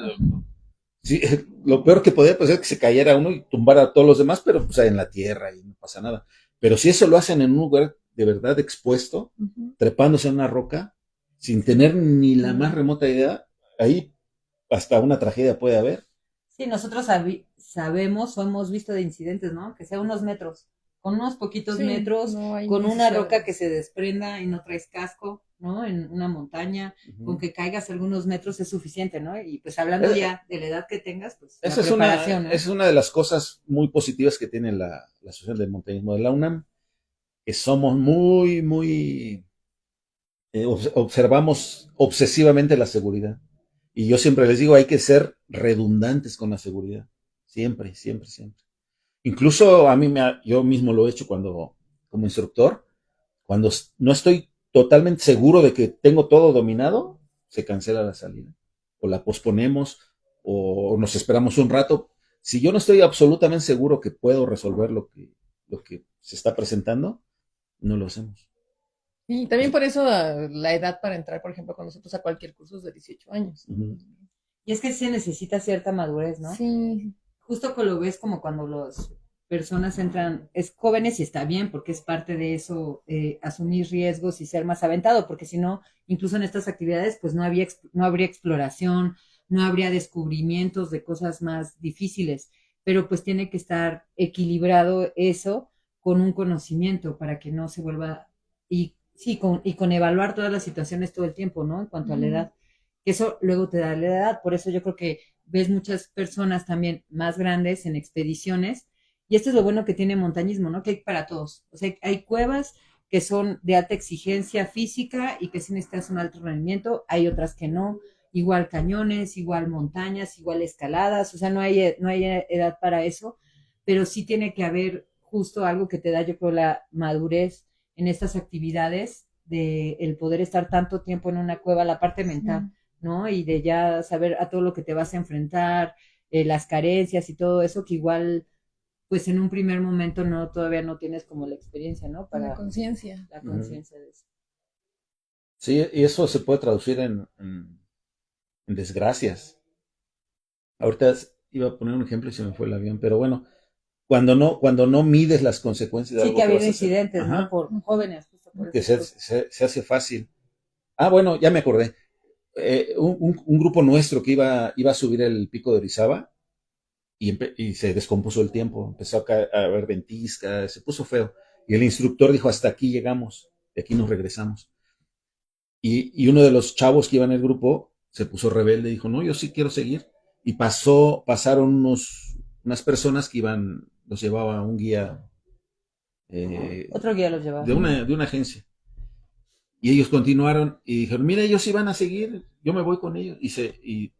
sí, lo peor que podía pasar es que se cayera uno y tumbara a todos los demás, pero pues en la tierra y no pasa nada. Pero si eso lo hacen en un lugar de verdad expuesto, trepándose en una roca, sin tener ni la más remota idea, ahí hasta una tragedia puede haber. Sí, nosotros sabemos o hemos visto de incidentes, ¿no? Que sea unos metros, con unos poquitos metros, con una roca que se desprenda y no traes casco, ¿no? En una montaña, con que caigas algunos metros es suficiente, ¿no? Y pues hablando ya de la edad que tengas, pues esa la preparación, ¿no? Es una de las cosas muy positivas que tiene la Asociación del Montañismo de la UNAM, que somos muy observamos obsesivamente la seguridad. Y yo siempre les digo, hay que ser redundantes con la seguridad. Siempre, siempre, siempre. Incluso a mí, yo mismo lo he hecho como instructor, cuando no estoy totalmente seguro de que tengo todo dominado, se cancela la salida. O la posponemos, o nos esperamos un rato. Si yo no estoy absolutamente seguro que puedo resolver lo que se está presentando, no lo hacemos. Y también por eso la edad para entrar, por ejemplo, con nosotros a cualquier curso es de 18 años. Y es que se necesita cierta madurez, ¿no? Sí. Justo que lo ves como cuando las personas entran, es jóvenes y está bien, porque es parte de eso, asumir riesgos y ser más aventado, porque si no, incluso en estas actividades, pues no habría exploración, no habría descubrimientos de cosas más difíciles, pero pues tiene que estar equilibrado eso con un conocimiento para que no se vuelva, y sí, con evaluar todas las situaciones todo el tiempo, ¿no? En cuanto a la edad, que eso luego te da la edad, por eso yo creo que ves muchas personas también más grandes en expediciones, y esto es lo bueno que tiene montañismo, ¿no? Que hay para todos. O sea, hay cuevas que son de alta exigencia física y que sí necesitas un alto rendimiento, hay otras que no, igual cañones, igual montañas, igual escaladas, o sea, no hay edad para eso, pero sí tiene que haber justo algo que te da, yo creo, la madurez en estas actividades, de el poder estar tanto tiempo en una cueva, la parte mental, ¿no? Y de ya saber a todo lo que te vas a enfrentar, las carencias y todo eso, que igual, pues en un primer momento todavía no tienes como la experiencia, ¿no? Para la conciencia. La conciencia de eso. Sí, y eso se puede traducir en desgracias. Ahorita iba a poner un ejemplo y se me fue el avión, pero bueno, cuando no mides las consecuencias de sí, algo que ha que habido vas a hacer, incidentes, ¿no? Por jóvenes. Justo por que eso. se hace fácil. Ah, bueno, ya me acordé. Un grupo nuestro que iba a subir el pico de Orizaba y se descompuso el tiempo, empezó a haber ventisca, se puso feo. Y el instructor dijo, hasta aquí llegamos, de aquí nos regresamos. Y uno de los chavos que iba en el grupo se puso rebelde y dijo, no, yo sí quiero seguir. Y pasaron unas personas que los llevaba un guía. Otro guía los llevaba. De una agencia. Y ellos continuaron y dijeron, mira, ellos iban a seguir, yo me voy con ellos. Y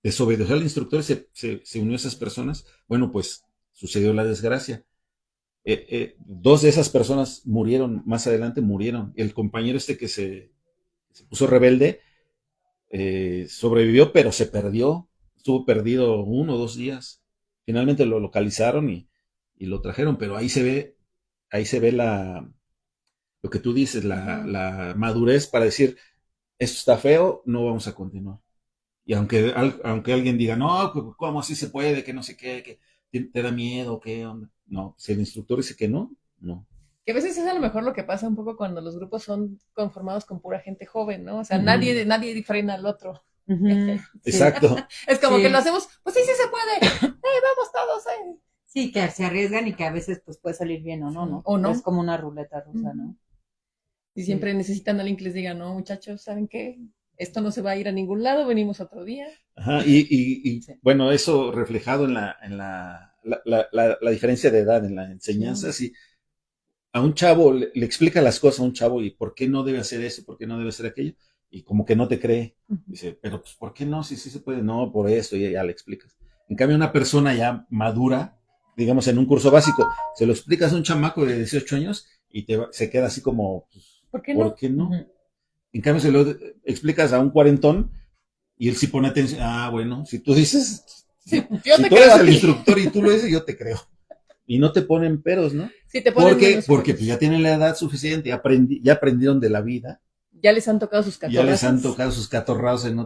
desobedeció al instructor y se unió a esas personas. Bueno, pues sucedió la desgracia. 2 de esas personas más adelante murieron. El compañero que se puso rebelde sobrevivió, pero se perdió. Estuvo perdido 1 o 2 días. Finalmente lo localizaron y lo trajeron, pero ahí se ve la lo que tú dices, la madurez para decir, esto está feo, no vamos a continuar. Y aunque alguien diga, no, ¿cómo así se puede? Que no sé qué, que te da miedo, qué onda. No, si el instructor dice que no, no. Que a veces es a lo mejor lo que pasa un poco cuando los grupos son conformados con pura gente joven, ¿no? O sea, Ujú. nadie frena al otro. Ujú, sí. Exacto. Es como Sí. que lo hacemos, pues sí, sí se puede. Vamos todos, Sí, que se arriesgan y que a veces pues puede salir bien o no, ¿no? O no. Es como una ruleta rusa, ¿no? Y siempre necesitan a alguien que les diga, no, muchachos, ¿saben qué? Esto no se va a ir a ningún lado, venimos otro día. Ajá, y Sí. bueno, eso reflejado en la diferencia de edad en la enseñanza, sí. A un chavo le explica las cosas a un chavo y por qué no debe hacer eso, por qué no debe hacer aquello, y como que no te cree. Dice, pero pues ¿por qué no? Si sí se puede, no, por esto, y ya le explicas. En cambio, una persona ya madura, digamos en un curso básico, se lo explicas a un chamaco de 18 años y se queda así como, pues, ¿Por qué no? ¿por qué no? En cambio, se lo explicas a un cuarentón y él sí pone atención. Ah, bueno, si tú dices, Sí, yo si te tú creo eres a el ti. instructor y tú lo dices, yo te creo. Y no te ponen peros, ¿no? Sí, te ponen Porque menos pues, juegos. ya tienen la edad suficiente, ya aprendieron de la vida, Ya les han tocado sus ya les han catorrazos. tocado sus catorrazos en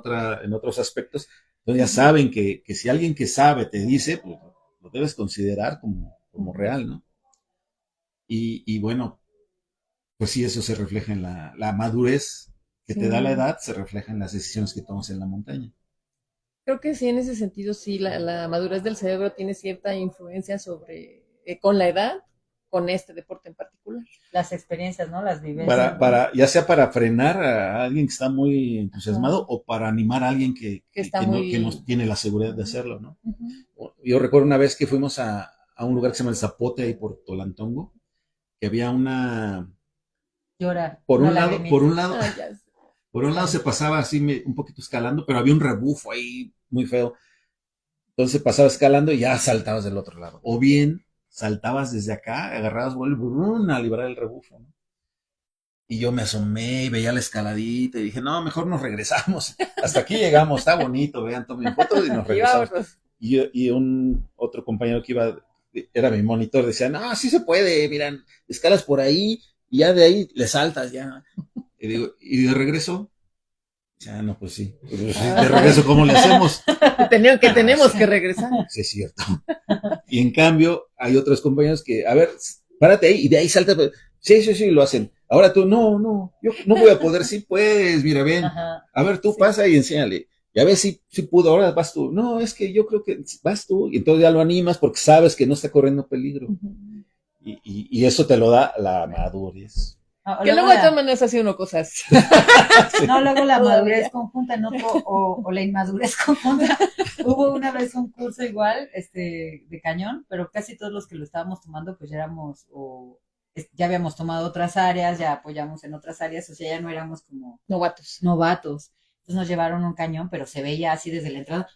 otros aspectos. Entonces ya saben que si alguien que sabe te dice, pues lo debes considerar como real, ¿no? Y bueno, pues sí, eso se refleja en la madurez que te da la edad, se refleja en las decisiones que tomas en la montaña. Creo que sí, en ese sentido, sí, la madurez del cerebro tiene cierta influencia sobre, con la edad, con este deporte en particular. Las experiencias, ¿no? Las vivencias. Ya sea para frenar a alguien que está muy entusiasmado o para animar a alguien que no tiene la seguridad de hacerlo, ¿no? Yo recuerdo una vez que fuimos a un lugar que se llama El Zapote, ahí por Tolantongo, que había una... Llorar. Por una un lado, lagrimita. por un lado, Ah, ya sé. por un lado se pasaba así un poquito escalando, pero había un rebufo ahí muy feo. Entonces pasaba escalando y ya saltabas del otro lado. O bien saltabas desde acá, agarrabas vuelo a librar el rebufo, ¿no? Y yo me asomé y veía la escaladita y dije, no, mejor nos regresamos. Hasta aquí llegamos, está bonito, vean, tomen fotos y nos Y regresamos. vámonos. Y un otro compañero que iba, era mi monitor, decía, no, sí se puede, miran, escalas por ahí y ya de ahí le saltas, ya. Y digo, ¿y de regreso? Ya, no, pues sí. Pues sí, de regreso, ¿cómo le hacemos? Tenemos que regresar. Sí, es cierto. Y en cambio, hay otros compañeros que, a ver, párate ahí y de ahí salta. Sí, lo hacen. Ahora tú, no, yo no voy a poder. Sí, pues, mira, ven. Ajá. A ver, tú pasa y enséñale. Y a ver si pudo, ahora vas tú. No, es que yo creo que vas tú. Y entonces ya lo animas porque sabes que no está corriendo peligro. Y eso te lo da la madurez. No, Que luego de todas maneras hace uno cosas. no, luego la Todavía. madurez conjunta, ¿no? O la inmadurez conjunta. Hubo una vez un curso igual, de cañón, pero casi todos los que lo estábamos tomando, pues ya éramos, ya habíamos tomado otras áreas, ya apoyamos en otras áreas, o sea, ya no éramos como Novatos. novatos. Entonces nos llevaron un cañón, pero se veía así desde la entrada,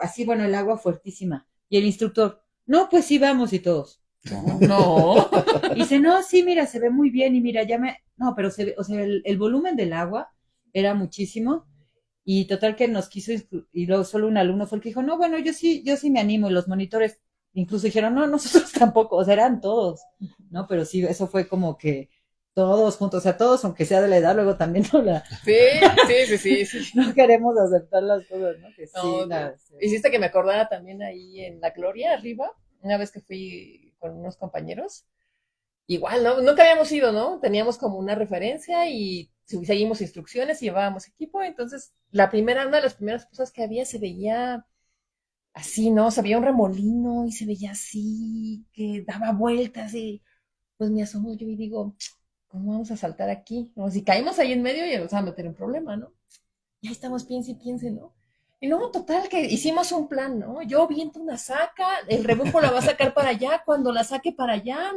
así, bueno, el agua fuertísima. Y el instructor, no, pues sí, vamos y todos. No. Y dice, no, sí, mira, se ve muy bien y mira, no, pero se ve, o sea, el volumen del agua era muchísimo y total que nos quiso, y luego solo un alumno fue el que dijo, no, bueno, yo sí me animo y los monitores incluso dijeron, no, nosotros tampoco, o sea, eran todos, ¿no? Pero sí, eso fue como que todos juntos, o sea, todos, aunque sea de la edad, luego también Sí. no queremos aceptar las cosas, ¿no? Que sí, No, hiciste que me acordara también ahí en la Gloria, arriba, una vez que fui con unos compañeros. Igual, ¿no? Nunca habíamos ido, ¿no? Teníamos como una referencia y seguimos instrucciones y llevábamos equipo. Entonces, una de las primeras cosas que había se veía así, ¿no? Se veía un remolino y se veía así, que daba vueltas y pues me asomo yo y digo, ¿cómo vamos a saltar aquí? O si caímos ahí en medio ya nos vamos a meter en problema, ¿no? Y ahí estamos, piense, ¿no? Y no, total, que hicimos un plan, ¿no? Yo viento una saca, el rebufo la va a sacar para allá, cuando la saque para allá,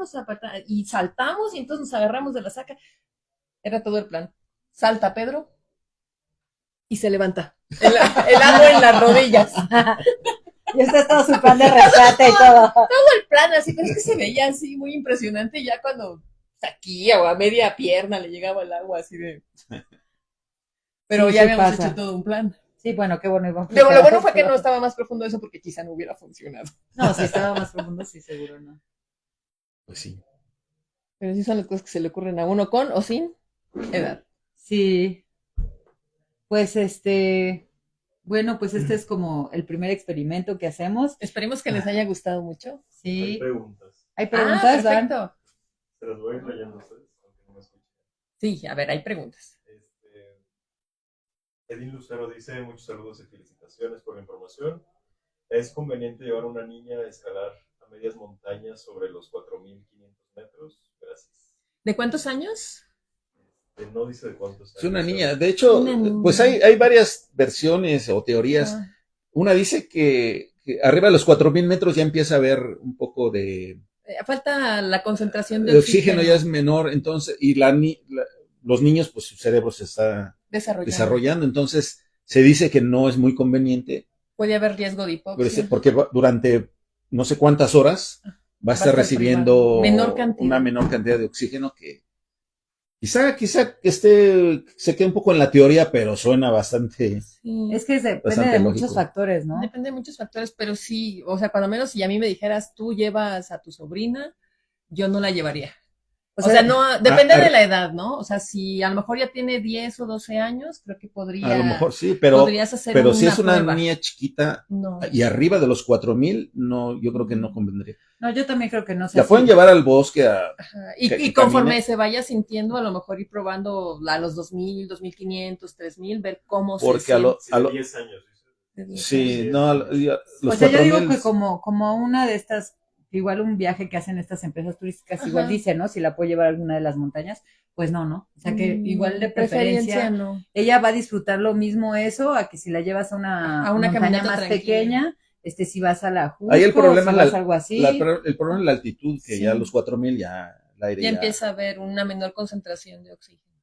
y saltamos y entonces nos agarramos de la saca. Era todo el plan. Salta Pedro y se levanta. El agua en las rodillas. Y este es todo su plan de rescate y todo. Todo el plan así, pero es que se veía así muy impresionante ya cuando aquí o a media pierna le llegaba el agua así de... Pero Sí, ya sí habíamos pasa. hecho todo un plan. Sí, bueno, qué bueno. Iván. Lo bueno fue que no estaba más profundo eso porque quizá no hubiera funcionado. No, si estaba más profundo, sí, seguro no. Pues sí. Pero sí son las cosas que se le ocurren a uno con o sin edad. Sí, pues bueno, pues este es como el primer experimento que hacemos. Esperemos que les haya gustado mucho. Hay Sí, preguntas. hay preguntas, Dan. Perfecto. Se las voy a ir leyendo a ustedes, aunque no me escuchen. Sí, a ver, hay preguntas. Edin Lucero dice, muchos saludos y felicitaciones por la información. ¿Es conveniente llevar a una niña a escalar a medias montañas sobre los 4.500 metros? Gracias. ¿De cuántos años? No dice de cuántos Es una años, niña. pero- De hecho, Una niña. pues hay varias versiones o teorías. Ah, Una dice que arriba de los 4.000 metros ya empieza a haber un poco falta la concentración de oxígeno, ya es menor, entonces, y los niños, pues su cerebro se está desarrollando, entonces se dice que no es muy conveniente, Puede haber riesgo de hipoxia. porque durante no sé cuántas horas va a estar recibiendo una menor cantidad de oxígeno que quizá se quede un poco en la teoría, pero suena bastante. Sí. Es que depende Bastante de lógico. muchos factores, ¿no? Depende de muchos factores, pero sí, o sea, cuando menos si a mí me dijeras, tú llevas a tu sobrina, yo no la llevaría. O sea, no, depende de la edad, ¿no? O sea, si a lo mejor ya tiene 10 o 12 años, creo que A lo mejor sí, pero podrías hacer si es una prueba. niña chiquita No. y arriba de los 4.000, no, yo creo que no convendría. No, yo también creo que no sé. La pueden llevar al bosque Ajá. Y que conforme camine. se vaya sintiendo, a lo mejor ir probando a los 2.000, 2.500, 3.000, ver cómo Porque se a lo- Sí, de 10 años. Dice. Sí, no, los O sea, yo digo 4.000 que como una de estas, igual un viaje que hacen estas empresas turísticas, Ajá. igual dice, ¿no? Si la puedo llevar a alguna de las montañas, pues no. O sea, que igual de preferencia, no. ella va a disfrutar lo mismo eso, a que si la llevas a una montaña caminata más tranquila. pequeña, si vas a la Jusco, ahí el problema si es vas a algo así. el problema es la altitud, que Sí. ya a los 4.000 ya el aire Ya empieza a haber una menor concentración de oxígeno.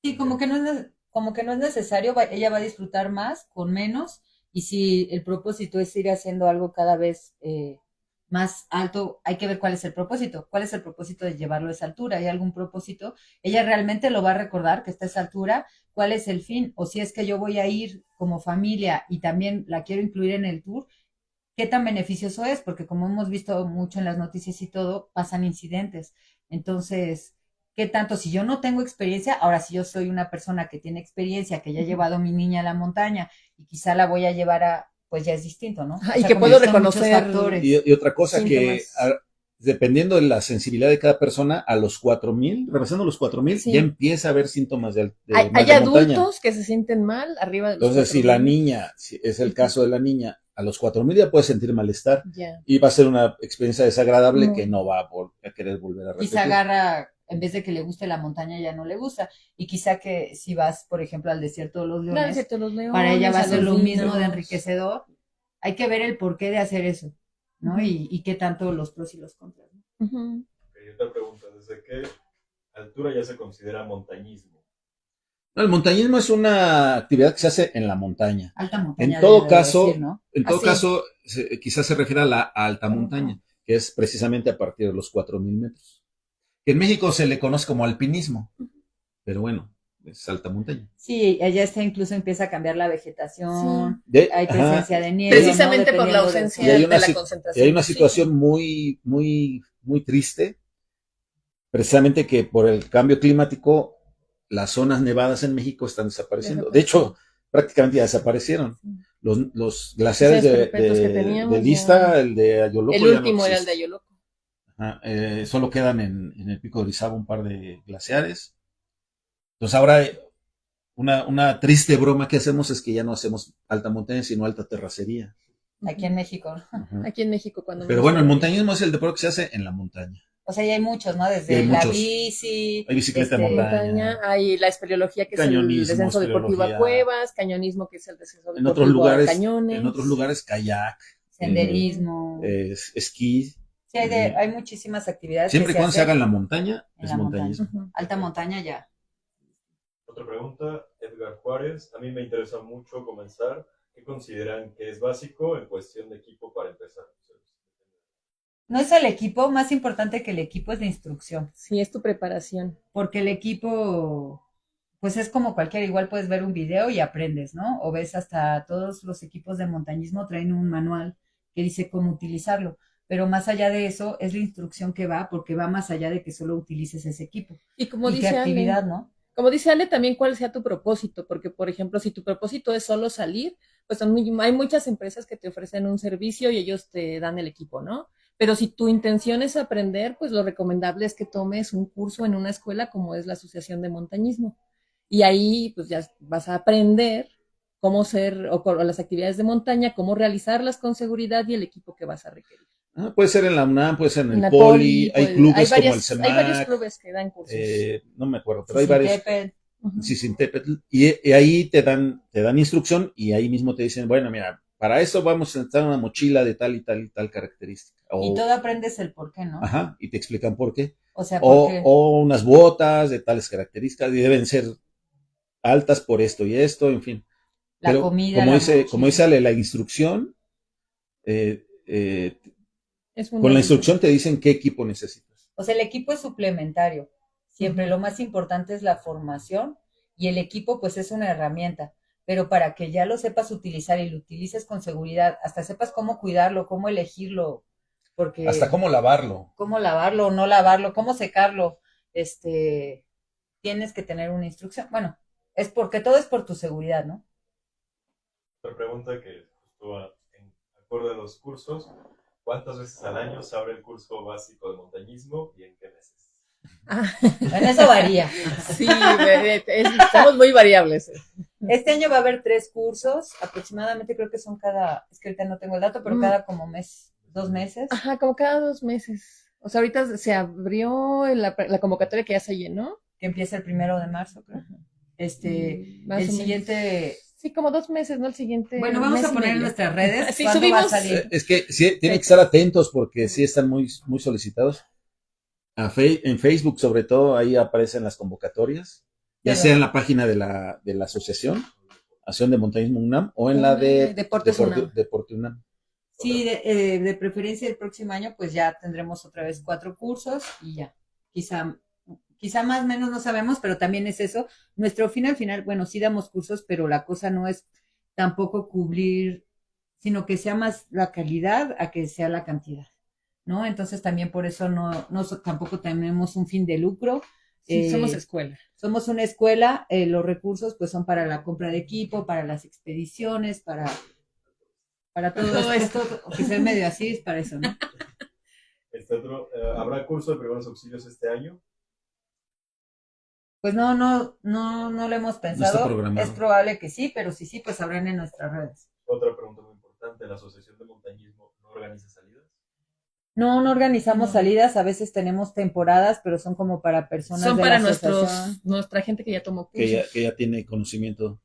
Sí, como que no es necesario, ella va a disfrutar más con menos, y si el propósito es ir haciendo algo cada vez más alto, hay que ver cuál es el propósito. ¿Cuál es el propósito de llevarlo a esa altura? ¿Hay algún propósito? Ella realmente lo va a recordar que está a esa altura. ¿Cuál es el fin? O si es que yo voy a ir como familia y también la quiero incluir en el tour, ¿qué tan beneficioso es? Porque como hemos visto mucho en las noticias y todo, pasan incidentes. Entonces, ¿qué tanto? Si yo no tengo experiencia, ahora si yo soy una persona que tiene experiencia, que ya he llevado a mi niña a la montaña y quizá la voy a llevar pues ya es distinto, ¿no? Y que puedo reconocer. Y otra cosa síntomas. dependiendo de la sensibilidad de cada persona, a los 4.000, repasando los 4.000, Sí. ya empieza a haber síntomas de Hay mal de adultos montaña. que se sienten mal arriba de los Entonces, si 4.000. la niña, si es el caso de la niña, a los 4.000 ya puede sentir malestar Ya. y va a ser una experiencia desagradable No. que no va a querer volver a repetir. Quizá agarra, en vez de que le guste la montaña, ya no le gusta. Y quizá que si vas, por ejemplo, al desierto de los Claro, leones, excepto los leones, para ella va a ser los lo mismo vinos. de enriquecedor. Hay que ver el porqué de hacer eso, ¿no? Ujú. Y qué tanto los pros y los contras, ¿no? Ujú. Ok, otra pregunta. ¿Desde qué altura ya se considera montañismo? No, el montañismo es una actividad que se hace en la montaña. Alta montaña. En todo debo caso, decir, ¿no? En todo Así. caso, quizás se refiere a la alta montaña, que es precisamente a partir de los 4.000 metros. Que en México se le conoce como alpinismo, pero bueno, es alta montaña. Sí, allá incluso empieza a cambiar la vegetación, hay Ajá. presencia de nieve. Precisamente ¿no? por la Dependiendo del ausencia Y hay de una, la y concentración. hay una Sí. situación muy, muy, muy triste, precisamente que por el cambio climático, las zonas nevadas en México están desapareciendo. De hecho, prácticamente ya desaparecieron. Sí. Los glaciares Esos perpetuos que teníamos de Lista, el de Ayoloco, El ya no último era el existe. de Ayoloco. Ajá, solo quedan en el Pico de Orizaba un par de glaciares. Entonces ahora una triste broma que hacemos es que ya no hacemos alta montaña, sino alta terracería. Aquí en México, ¿no? Ajá. Aquí en México cuando Pero bueno, el montañismo es el deporte que se hace en la montaña. O sea, ya hay muchos, ¿no? Y Desde hay la muchos. bici. Hay bicicleta de montaña, hay la espeleología que es el Cañonismo, descenso deportivo a espeleología. cuevas, cañonismo que es el descenso En deportivo a cañones. en otros lugares kayak, Senderismo. esquí. Sí, hay muchísimas actividades. Siempre y que cuando se hacen haga en la montaña, en es la montaña. montañismo. Ujú. Alta montaña ya. Otra pregunta, Edgar Juárez. A mí me interesa mucho comenzar. ¿Qué consideran que es básico en cuestión de equipo para empezar? No es el equipo, más importante que el equipo es la instrucción, Sí, es tu preparación. porque el equipo, pues es como cualquiera, igual puedes ver un video y aprendes, ¿no? O ves hasta todos los equipos de montañismo traen un manual que dice cómo utilizarlo, pero más allá de eso es la instrucción que va, porque va más allá de que solo utilices ese equipo. Y como Y qué dice actividad, Ale, ¿no? como dice Ale, también cuál sea tu propósito, porque por ejemplo, si tu propósito es solo salir, pues hay muchas empresas que te ofrecen un servicio y ellos te dan el equipo, ¿no? Pero si tu intención es aprender, pues lo recomendable es que tomes un curso en una escuela como es la Asociación de Montañismo. Y ahí pues ya vas a aprender cómo ser, o las actividades de montaña, cómo realizarlas con seguridad y el equipo que vas a requerir. Puede ser en la UNAM, puede ser en En el la Poli, Poli, hay pues, clubes como el hay varios CEMAC, clubes que dan cursos. no me acuerdo, pero hay varios, Sisintepet. Uh-huh. Sisintepetl, y ahí te dan instrucción y ahí mismo te dicen, bueno, mira, para eso vamos a necesitar una mochila de tal y tal y tal característica. Y O, todo aprendes el por qué, ¿no? ajá, y te explican por qué. O sea, porque O unas botas de tales características y deben ser altas por esto y esto, en fin. la Pero comida, la como mochila. dice Ale, la instrucción, eh, eh, Es con la fundamental. instrucción te dicen qué equipo necesitas. O sea, el equipo es suplementario. Siempre lo más importante es la formación y el equipo pues es una herramienta. Pero para que ya lo sepas utilizar y lo utilices con seguridad, hasta sepas cómo cuidarlo, cómo elegirlo, Hasta porque cómo lavarlo. cómo lavarlo o no lavarlo, cómo secarlo, tienes que tener una instrucción. Bueno, es porque todo es por tu seguridad, ¿no? Otra pregunta que justo va en acuerdo a los cursos. ¿Cuántas veces al año se abre el curso básico de montañismo y en qué meses? Ah, En eso varía. sí, somos muy variables. Este año va a haber 3 cursos, aproximadamente creo que son es que ahorita no tengo el dato, pero cada como mes, 2 meses. Ajá, como cada 2 meses. O sea, ahorita se abrió la convocatoria que ya se llenó. Que empieza el 1 de marzo, creo. Más El o siguiente. menos. Sí, como 2 meses, ¿no? El siguiente. Bueno, vamos mes a y poner en medio. nuestras redes Sí, cuándo va a subimos. salir. Es que sí, tienen que estar atentos porque sí están muy, muy solicitados. En Facebook, sobre todo, ahí aparecen las convocatorias, ya Pero- sea en la página de la Asociación de Montañismo UNAM, o en la de Deportes UNAM. Deporte UNAM. Sí, de preferencia el próximo año, pues ya tendremos otra vez 4 cursos y ya. Quizá más o menos no sabemos, pero también es eso. Nuestro fin al final, bueno, sí damos cursos, pero la cosa no es tampoco cubrir, sino que sea más la calidad a que sea la cantidad, ¿no? Entonces también por eso tampoco tenemos un fin de lucro. Sí, somos escuela. Somos una escuela, los recursos pues son para la compra de equipo, para las expediciones, para todo esto, que sea medio así, es para eso, ¿no? ¿Habrá curso de primeros auxilios este año? Pues no lo hemos No está pensado. programado. Es probable que sí, pero si sí, pues sabrán en nuestras redes. Otra pregunta muy importante, ¿la Asociación de Montañismo no organiza salidas? No organizamos No. salidas, a veces tenemos temporadas, pero son como para personas Son de para la asociación. nuestra gente que ya tomó cursos. Que ya tiene conocimiento.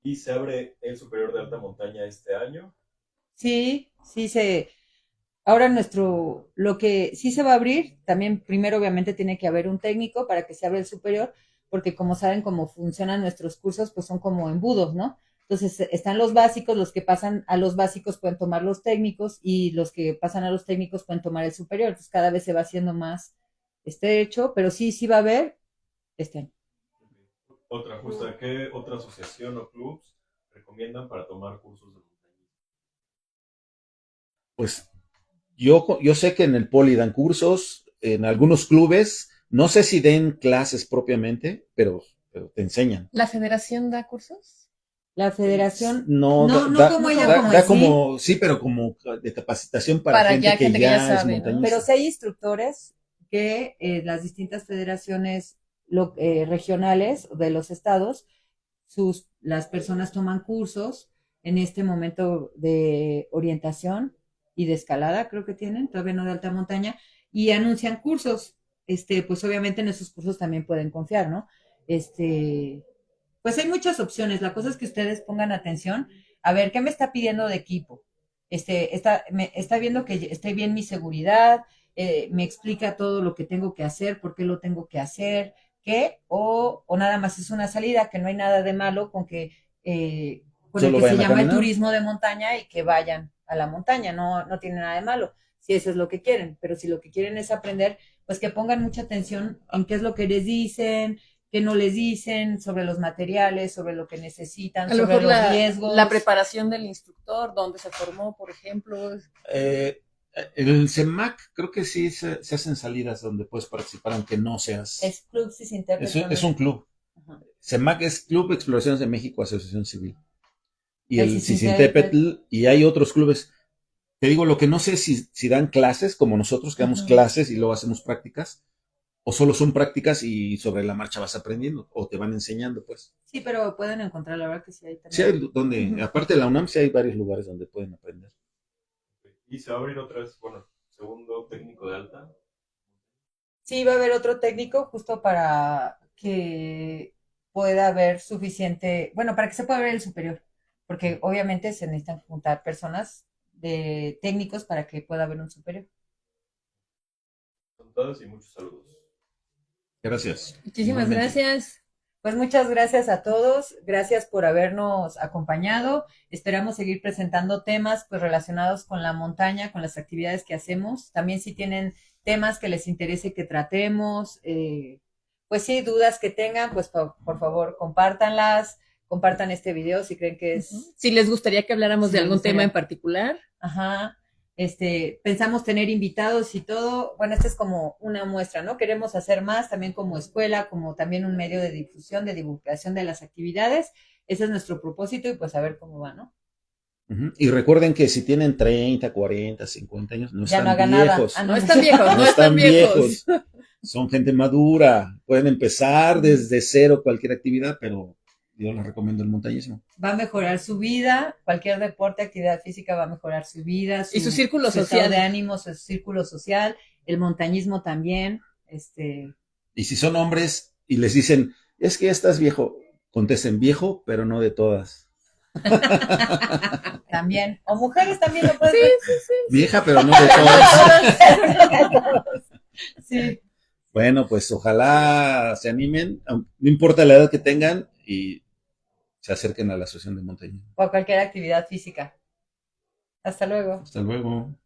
¿Y se abre el superior de alta montaña este año? Sí, ahora lo que sí se va a abrir, también primero obviamente tiene que haber un técnico para que se abra el superior, porque como saben cómo funcionan nuestros cursos, pues son como embudos, ¿no? Entonces están los básicos, los que pasan a los básicos pueden tomar los técnicos y los que pasan a los técnicos pueden tomar el superior. Entonces cada vez se va haciendo más estrecho, pero sí va a haber este año. Otra, justo, ¿qué otra asociación o clubs recomiendan para tomar cursos de montañismo? Pues yo sé que en el Poli dan cursos, en algunos clubes, no sé si den clases propiamente, pero te enseñan. ¿La federación da cursos? La federación, No, no como ella, como da en sí, como, sí, pero como de capacitación para gente que ya es sabe, ¿no? montañista. pero sí hay instructores que las distintas federaciones regionales de los estados, las personas toman cursos en este momento de orientación y de escalada, creo que tienen, todavía no de alta montaña, y anuncian cursos. Pues obviamente en esos cursos también pueden confiar, ¿no? Pues hay muchas opciones. La cosa es que ustedes pongan atención. A ver, ¿qué me está pidiendo de equipo? Está viendo que esté bien mi seguridad, me explica todo lo que tengo que hacer, por qué lo tengo que hacer, o nada más es una salida, que no hay nada de malo con con el que se llama el turismo de montaña y que vayan a la montaña, no tiene nada de malo, si eso es lo que quieren, pero si lo que quieren es aprender, pues que pongan mucha atención en qué es lo que les dicen, que no les dicen sobre los materiales, sobre lo que necesitan, A lo sobre mejor los riesgos. la preparación del instructor, dónde se formó, por ejemplo. El CEMAC creo que sí se hacen salidas donde puedes participar aunque no seas... Es Club Cisintepetl. Es un club. Ajá. CEMAC es Club Exploraciones de México, Asociación Civil. Y El el Cisintepetl. Cisintepetl, y hay otros clubes. Te digo, lo que no sé si dan clases, como nosotros, que damos clases y luego hacemos prácticas, o solo son prácticas y sobre la marcha vas aprendiendo, o te van enseñando, pues. Sí, pero pueden encontrar, la verdad que sí hay también. Sí hay donde, aparte de la UNAM, sí hay varios lugares donde pueden aprender. Y se va a abrir otra vez, bueno, segundo técnico de alta. Sí, va a haber otro técnico justo para que pueda haber suficiente, bueno, para que se pueda ver el superior, porque obviamente se necesitan juntar personas de técnicos para que pueda haber un superior. Son todos y muchos saludos. Gracias. Muchísimas Igualmente. gracias. Pues muchas gracias a todos, gracias por habernos acompañado. Esperamos seguir presentando temas pues relacionados con la montaña, con las actividades que hacemos. También si tienen temas que les interese que tratemos, pues sí, dudas que tengan, pues por favor compártanlas, compartan este video si creen que es... Si les gustaría que habláramos Si de les algún gustaría. tema en particular. Ajá. Pensamos tener invitados y todo. Bueno, esta es como una muestra, ¿no? Queremos hacer más también como escuela, como también un medio de difusión, de divulgación de las actividades. Ese es nuestro propósito y pues a ver cómo va, ¿no? Y recuerden que si tienen 30, 40, 50 años, no Ya están no hagan nada. viejos. Ah, No están viejos, No están viejos. Son gente madura. Pueden empezar desde cero cualquier actividad, pero yo les recomiendo el montañismo. Va a mejorar su vida, cualquier deporte, actividad física va a mejorar su vida, Y su círculo estado social. de ánimo, su círculo social, el montañismo también, Y si son hombres y les dicen, es que ya estás viejo, contesten viejo, pero no de todas. también, o mujeres también lo pueden Sí. Vieja, pero no de todas. Sí. Bueno, pues ojalá se animen, no importa la edad que tengan, y se acerquen a la asociación de montañismo. O cualquier actividad física. Hasta luego. Hasta luego.